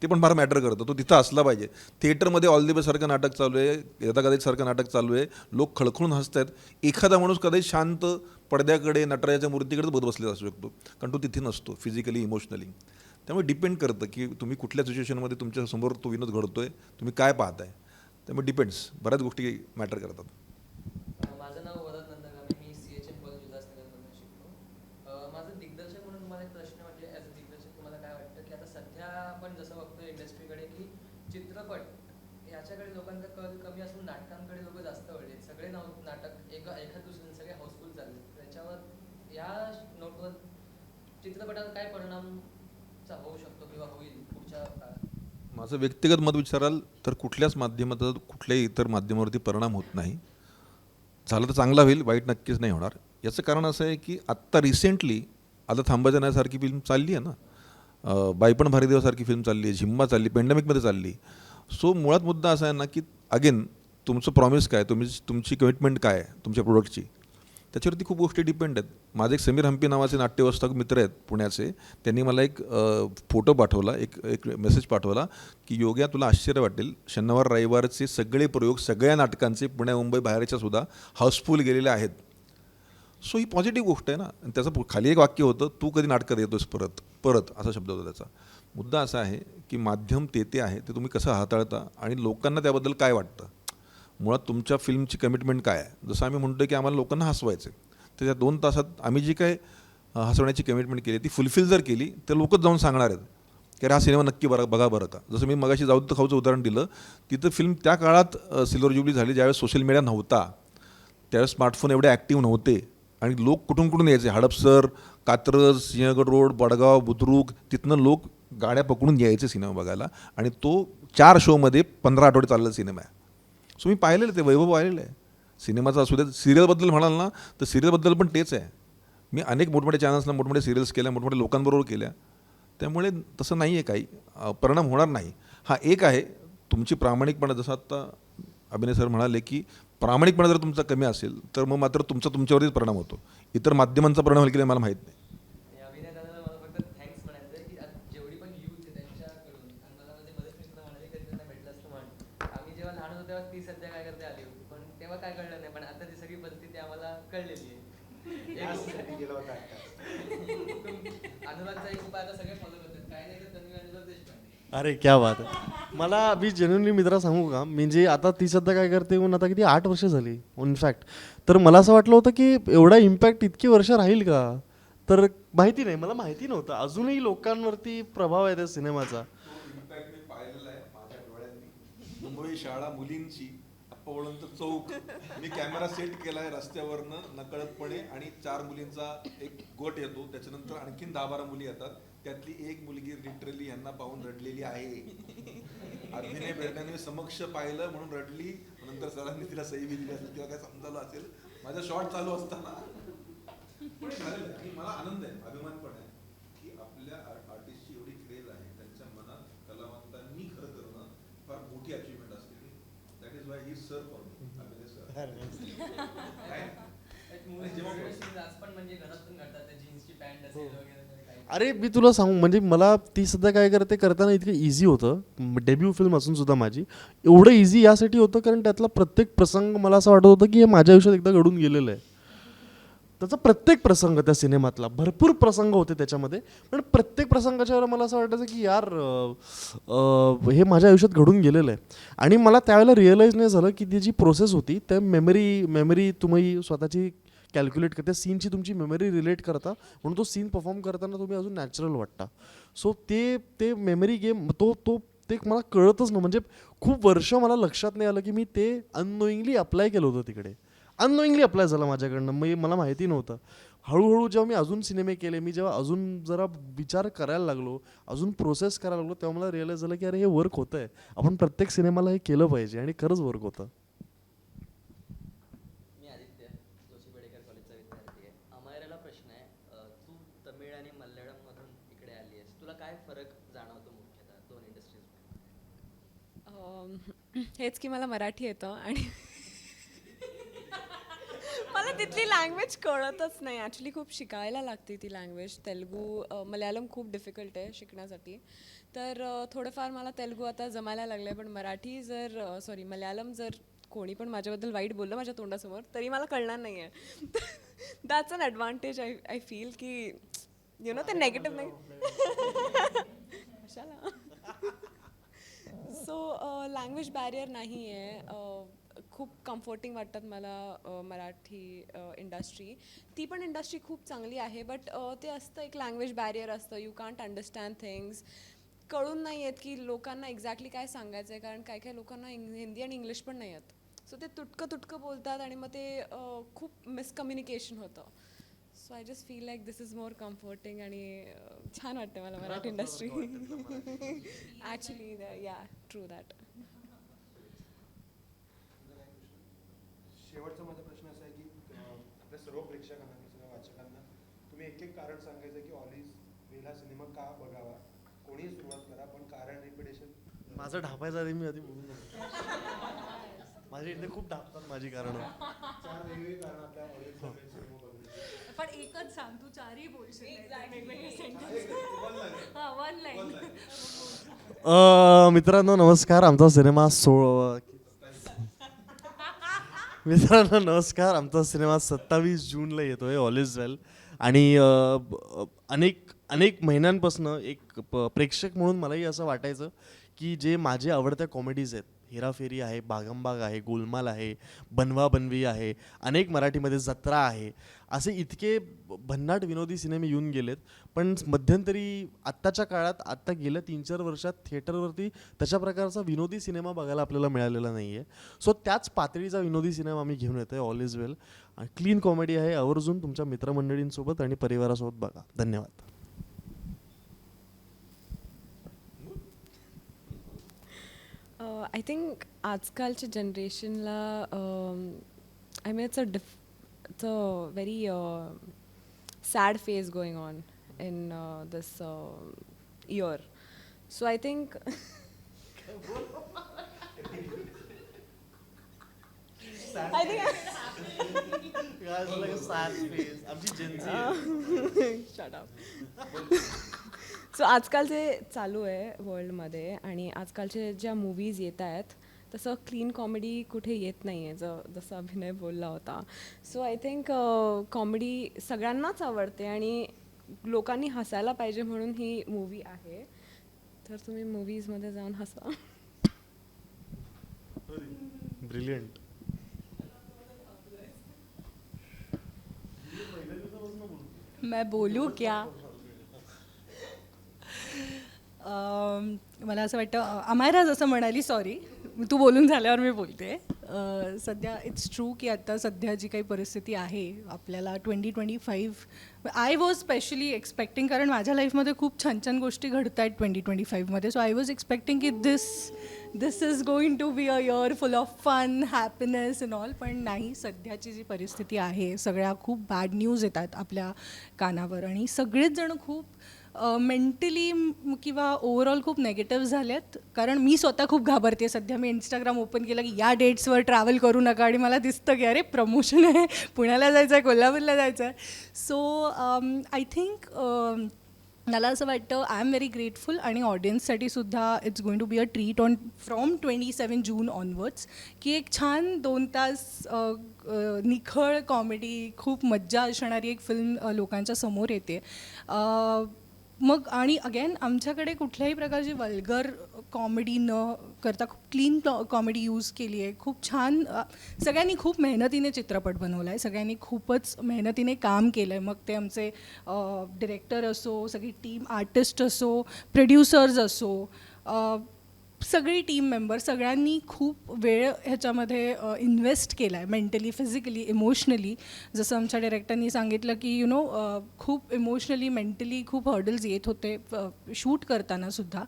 ते पण फार मॅटर करतं. तो तिथं असला पाहिजे. थिएटरमध्ये ऑल दी बेस्ट सारखं नाटक चालू आहे, यथाकथित सारखं नाटक चालू आहे, लोक खळखळून हसत आहेत, एखादा माणूस कदाचित शांत पडद्याकडे नटराजाच्या मूर्तीकडे बघत बसलेला असू शकतो, कारण तो तिथे नसतो फिजिकली इमोशनली. त्यामुळे डिपेंड करतं की तुम्ही कुठल्या सिच्युएशनमध्ये तुमच्यासमोर तो विनोद घडतोय, तुम्ही काय पाहताय. त्यामुळे डिपेंड्स, बऱ्याच गोष्टी मॅटर करतात. माझं नाव वरद नंदगामी, मी CHM कॉलेज उल्हासनगरमधून शिकतो. माझं दिग्दर्शक म्हणून तुम्हाला एक प्रश्न म्हणजे ॲज अ दिग्दर्शक तुम्हाला काय वाटतं की आता सध्या आपण जसं बघतो इंडस्ट्रीकडे की चित्रपट ह्याच्या किंवा एखाद दुसरे सगळे हाऊसफुल चालले, त्याच्यावर या नोटवर चित्रपटावर काय परिणामचा होऊ शकतो किंवा होईल पुढच्या काळात? माझं व्यक्तिगत मत विचाराल तर कुठल्याच माध्यमाचा कुठल्याही इतर माध्यमावरती परिणाम होत नाही. झालं तर चांगला होईल, वाईट नक्कीच नाही होणार. याचं कारण असं आहे की आत्ता रिसेंटली आता थांबायचं नाही सारखी फिल्म चालली आहे ना, बाईपण भारीदेवासारखी फिल्म चालली आहे, झिम्मा चालली, पेंडेमिकमध्ये चालली. सो मुळात मुद्दा असा आहे ना की अगेन तुमचं प्रॉमिस काय, तुमची कमिटमेंट काय आहे तुमच्या प्रोडक्टची, त्याच्यावरती खूप गोष्टी डिपेंड आहेत. माझे एक समीर हम्पी नावाचे नाट्यव्यवस्थापक मित्र आहेत पुण्याचे, त्यांनी मला एक फोटो पाठवला, एक मेसेज पाठवला की योग्या तुला आश्चर्य वाटेल, शनिवार रविवारचे सगळे प्रयोग सगळ्या नाटकांचे पुण्या मुंबई बाहेरच्या सुद्धा हाऊसफुल गेलेले आहेत. सो ही पॉझिटिव्ह गोष्ट आहे ना. आणि त्याचं खाली एक वाक्य होतं, तू कधी नाटकात येतोस परत परत, असा शब्द होता त्याचा. मुद्दा असा आहे की माध्यम ते आहे, ते तुम्ही कसं हाताळता आणि लोकांना त्याबद्दल काय वाटतं. मुळात तुमच्या फिल्मची कमिटमेंट काय आहे. जसं आम्ही म्हणतो की आम्हाला लोकांना हसवायचं आहे, तर त्या 2 तासात आम्ही जी काय हसवण्याची कमिटमेंट केली ती फुलफिल जर केली तर लोकच जाऊन सांगणार आहेत की अरे हा सिनेमा नक्की बघा बरं का. जसं मी मगाशी जाऊ तर खाऊचं उदाहरण दिलं, तिथं फिल्म त्या काळात सिल्वर ज्युबली झाली ज्यावेळेस सोशल मीडिया नव्हता, त्यावेळेस स्मार्टफोन एवढे ॲक्टिव्ह नव्हते आणि लोक कुठून यायचे, हडपसर, कात्रज, सिंहगड रोड, बडगाव, बुद्रुक, तिथनं लोक गाड्या पकडून यायचे सिनेमा बघायला. आणि तो 4 शोमध्ये 15 आठवडे चाललेला सिनेमा आहे. सो मी पाहिलेलं ते वैभव पाहिलेलं आहे सिनेमाचा. असू द्या सिरियलबद्दल म्हणाल ना तर सिरियलबद्दल पण तेच आहे. मी अनेक मोठमोठ्या चॅनल्सना मोठमोठे सिरियल्स केल्या, मोठमोठ्या लोकांबरोबर केल्या, त्यामुळे तसं नाही आहे काही परिणाम होणार नाही. हा एक आहे तुमची प्रामाणिकपणा, जसं आत्ता अभिनय सर म्हणाले की प्रामाणिकपणा जर तुमचा कमी असेल तर मग मात्र तुमच्यावरच परिणाम होतो. इतर माध्यमांचा परिणाम होईल की नाही मला माहीत नाही. आणि अभिनय दादाला मला फक्त थँक्स म्हणायचं आहे की आज जेवढी पण यूथ आहे त्यांच्याकडून, आणि मला म्हणजे मध्येच मी सुद्धा म्हणाले कधी त्यांना भेटलं असतं म्हण, आम्ही जेव्हा लहान होतो तेव्हा ती सध्या काय करते आली होती, पण तेव्हा काय कळलं नाही, पण आता ती सगळी परिस्थिती आम्हाला कळलेली आहे. यासाठी गेला होता आता. अनुरागचा एक उपाय आता सगळे फॉलो करतात, काय नाही तर तन्वी अनुराग देशपांडे. अरे क्या बात आहे. मला मी जेन्युनली मित्रा सांगू का, म्हणजे आता ती सध्या काय करते म्हणून आता किती 8 वर्ष झाली इनफॅक्ट. तर मला असं वाटलं होतं की एवढा इम्पॅक्ट इतकी वर्ष राहील का, तर माहिती नाही, मला माहिती नव्हतं. अजूनही लोकांवरती प्रभाव आहे त्या सिनेमाचा. इम्पॅक्ट मी पाहिलेला आहे माझ्या डोळ्यांनी. मुंबई शाळा मुलींची, अप्पवळंत चौक, मी कॅमेरा सेट केला आहे रस्त्यावरनं नकळतपणे आणि 4 मुलींचा एक गट येतो, त्याच्यानंतर आणखीन 10-12 मुली येतात, त्यातली एक मुलगी लिटरली यांना पाहून रडलेली आहे. अभिनय भेटण्याने समक्ष पाहिलं म्हणून रडली, नंतर सरांनी तिला सही बी दिली असेल किंवा काय समजावलं असेल, माझा शॉट चालू असताना. पण झालेलं आहे आणि मला आनंद आहे, अभिमान पण आहे की आपल्या आर्टिस्टची एवढी क्रेज आहे, त्यांच्या मनात कलावंतांनी खरं करणं फार मोठी अचिव्हमेंट असते. That is why he sir for me, अभिनय सर. आज पण म्हणजे घरातून घडतात, ते जीन्सची पॅन्ट असेल वगैरे काही. अरे मी तुला सांगू, म्हणजे मला ती सध्या काय करताना इतकं इझी होतं. डेब्यू फिल्म असून सुद्धा माझी एवढं इझी यासाठी होतं कारण त्यातला प्रत्येक प्रसंग मला असं वाटत होतं की हे माझ्या आयुष्यात एकदा घडून गेलेलं आहे. त्याचा प्रत्येक प्रसंग, त्या सिनेमातला भरपूर प्रसंग होते त्याच्यामध्ये, पण प्रत्येक प्रसंगाच्या वेळेला मला असं वाटायचं की यार हे माझ्या आयुष्यात घडून गेलेलं आहे. आणि मला त्यावेळेला रिअलाईज नाही झालं की ती जी प्रोसेस होती त्या मेमरी तुम्ही स्वतःची कॅल्क्युलेट करता, सीनची तुमची मेमरी रिलेट करता, म्हणून तो सीन परफॉर्म करताना तुम्ही अजून नॅचरल वाटता. सो ते मेमरी गेम ते मला कळतच नव्हतं. म्हणजे खूप वर्ष मला लक्षात नाही आलं की मी ते अननोईंगली अप्लाय केलं होतं तिकडे. अननोईंगली अप्लाय झालं माझ्याकडनं, मला माहिती नव्हतं. हळूहळू जेव्हा मी अजून सिनेमे केले, मी जेव्हा अजून जरा विचार करायला लागलो, अजून प्रोसेस करायला लागलो, तेव्हा मला रिअलाईज झालं की अरे हे वर्क होतं आहे, आपण प्रत्येक सिनेमाला हे केलं पाहिजे, आणि खरंच वर्क होतं. मी आदित्य जोशी बेडेकर कॉलेजचा विद्यार्थी आहे. अमयराला प्रश्न आहे, तू तमिळ आणि मल्याळम मधून इकडे आली आहेस, तुला काय फरक जाणवतो मुख्यतः दोन इंडस्ट्रीज? हेच की मला मराठी येतं आणि मला तिथली लँग्वेज कळतच नाही. ॲक्च्युली खूप शिकायला लागते ती लँग्वेज. तेलगू, मल्याळम खूप डिफिकल्ट आहे शिकण्यासाठी. तर थोडंफार मला तेलगू आता जमायला लागलं आहे, पण मल्याळम जर कोणी पण माझ्याबद्दल वाईट बोललं माझ्या तोंडासमोर तरी मला कळणार नाही आहे. That's an advantage I feel की यु नो ते नेगेटिव्ह नाही. कशाला? सो लँग्वेज बॅरियर नाही आहे. खूप कम्फर्टिंग वाटतात मला मराठी इंडस्ट्री. ती पण इंडस्ट्री खूप चांगली आहे, बट ते असतं एक लँग्वेज बॅरियर असतं. You can't understand things. कळून नाही येत की लोकांना एक्झॅक्टली काय सांगायचं आहे, कारण काही लोकांना हिंदी आणि इंग्लिश पण नाही येत. सो ते तुटकं बोलतात आणि मग ते खूप मिसकम्युनिकेशन होतं. So I just feel like this is more comforting आणि छान वाटतं मला मराठी इंडस्ट्री. ॲक्च्युली या ट्रू दॅट. शेवटचा माझा प्रश्न असा आहे की आपल्या सर्व प्रेक्षकांना आणि सर्व वाचकांना तुम्ही एक एक कारण सांगायचं की ऑलिज वेल हा सिनेमा का बघावा. कोणीही सुरुवात करा पण कारण रिपिटेशन. माझं ढापायचं आधी मी आधी बोलून जातो. माझे इथे खूप ढापतात माझी कारणं. 4 वेगवेगळी कारण आपल्या ऑलिजचा वेल सिनेमा बघण्याची. पण एकच सांग, तू चारही बोलशील वेगवेगळे sentence. One one line. Line. मित्रांनो नमस्कार. आमचा सिनेमा मित्रांनो नमस्कार. आमचा सिनेमा 27 जूनला येतोय ऑल इज वेल. आणि अनेक महिन्यांपासून एक प्रेक्षक म्हणून मलाही असं वाटायचं की जे माझे आवडत्या कॉमेडीज आहेत, हेराफेरी आहे, भागमभाग आहे, गोलमाल आहे, बनवा बनवी आहे, अनेक मराठीमध्ये जत्रा आहे, असे इतके भन्नाट विनोदी सिनेमे येऊन गेलेत. पण मध्यंतरी आत्ताच्या काळात आत्ता गेल्या 3-4 वर्षात थिएटरवरती तशा प्रकारचा विनोदी सिनेमा बघायला आपल्याला मिळालेला नाही आहे. सो त्याच पातळीचा विनोदी सिनेमा आम्ही घेऊन येतो आहे all is well. Clean comedy आहे. आवर्जून तुमच्या मित्रमंडळींसोबत आणि परिवारासोबत बघा. धन्यवाद. आय थिंक आजकालच्या जनरेशनला I mean it's a very sad phase going on in this year. So I think shut up. So आजकाल जे चालू आहे वर्ल्डमध्ये आणि आजकालचे ज्या मूवीज येत आहेत तसं क्लीन कॉमेडी कुठे येत नाही आहे, जसं अभिनय बोलला होता. सो आय थिंक कॉमेडी सगळ्यांनाच आवडते आणि लोकांनी हसायला पाहिजे म्हणून ही मूवी आहे. तर तुम्ही मूवीजमध्ये जाऊन हसा. ब्रिलियंट. मैं बोलू क्या? मला असं वाटतं अमायरा जसं म्हणाली, सॉरी तू बोलून झाल्यावर मी बोलते. सध्या इट्स ट्रू की आता सध्या जी काही परिस्थिती आहे आपल्याला 2025 आय वॉज स्पेशली एक्सपेक्टिंग, कारण माझ्या लाईफमध्ये खूप छान छान गोष्टी घडत आहेत 2025मध्ये. सो आय वॉज एक्सपेक्टिंग की this is going to be a year full of fun, happiness and all. पण नाही, सध्याची जी परिस्थिती आहे सगळ्या खूप बॅड न्यूज येतात आपल्या कानावर आणि सगळेच जण खूप मेंटली किंवा ओव्हरऑल खूप नेगेटिव्ह झालेत. कारण मी स्वतः खूप घाबरते सध्या. मी इंस्टाग्राम ओपन केलं की या डेट्सवर ट्रॅव्हल करू नका आणि मला दिसतं की अरे प्रमोशन आहे, पुण्याला जायचं आहे, कोल्हापूरला जायचं आहे. सो आय थिंक मला असं वाटतं आय एम व्हेरी ग्रेटफुल आणि ऑडियन्ससाठी सुद्धा it's going to be a treat on from 27 June onwards की एक छान 2 तास निखळ कॉमेडी, खूप मज्जा असणारी एक फिल्म लोकांच्या समोर येते. मग आणि अगेन आमच्याकडे कुठल्याही प्रकारची वल्गर कॉमेडी न करता खूप क्लीन कॉमेडी यूज केली आहे. खूप छान सगळ्यांनी खूप मेहनतीने चित्रपट बनवला आहे, सगळ्यांनी खूपच मेहनतीने काम केलं आहे. मग ते आमचे डिरेक्टर असो, सगळी टीम, आर्टिस्ट असो, प्रोड्युसर्स असो, सगळी टीम मेंबर, सगळ्यांनी खूप वेळ ह्याच्यामध्ये इन्व्हेस्ट केला आहे, मेंटली, फिजिकली, इमोशनली. जसं आमच्या डिरेक्टरनी सांगितलं की खूप इमोशनली, मेंटली खूप हर्डल्स येत होते शूट करताना सुद्धा.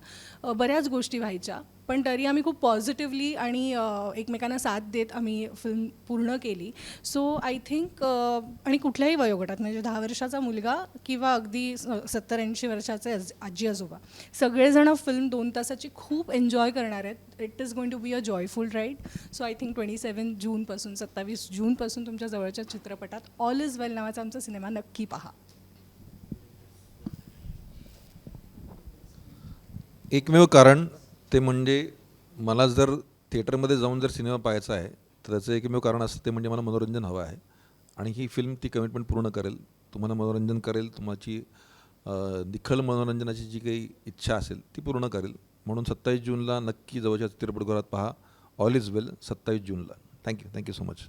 बऱ्याच गोष्टी व्हायच्या, पण तरी आम्ही खूप पॉझिटिव्हली आणि एकमेकांना साथ देत आम्ही फिल्म पूर्ण केली. सो आय थिंक आणि कुठल्याही वयोगटात म्हणजे 10 वर्षाचा मुलगा किंवा अगदी 70-80 वर्षाचे आजी आजोबा सगळेजण फिल्म 2 तासाची खूप एन्जॉय करणार आहेत. It is going to be a joyful ride. So I think 27 जूनपासून तुमच्या जवळच्या चित्रपटात ऑल इज वेल नावाचा आमचा सिनेमा नक्की पहा. एकमेव कारण ते म्हणजे मला जर थिएटरमध्ये जाऊन जर सिनेमा पाहायचा आहे तर त्याचं एकमेव कारण असतं ते म्हणजे मला मनोरंजन हवं आहे. आणि ही फिल्म ती कमिटमेंट पूर्ण करेल, तुम्हाला मनोरंजन करेल, तुमची निखळ मनोरंजनाची जी काही इच्छा असेल ती पूर्ण करेल. म्हणून 27 जूनला नक्की जवळच्या चित्रपटगृहात पहा ऑल इज वेल. 27 जूनला. Thank you so much.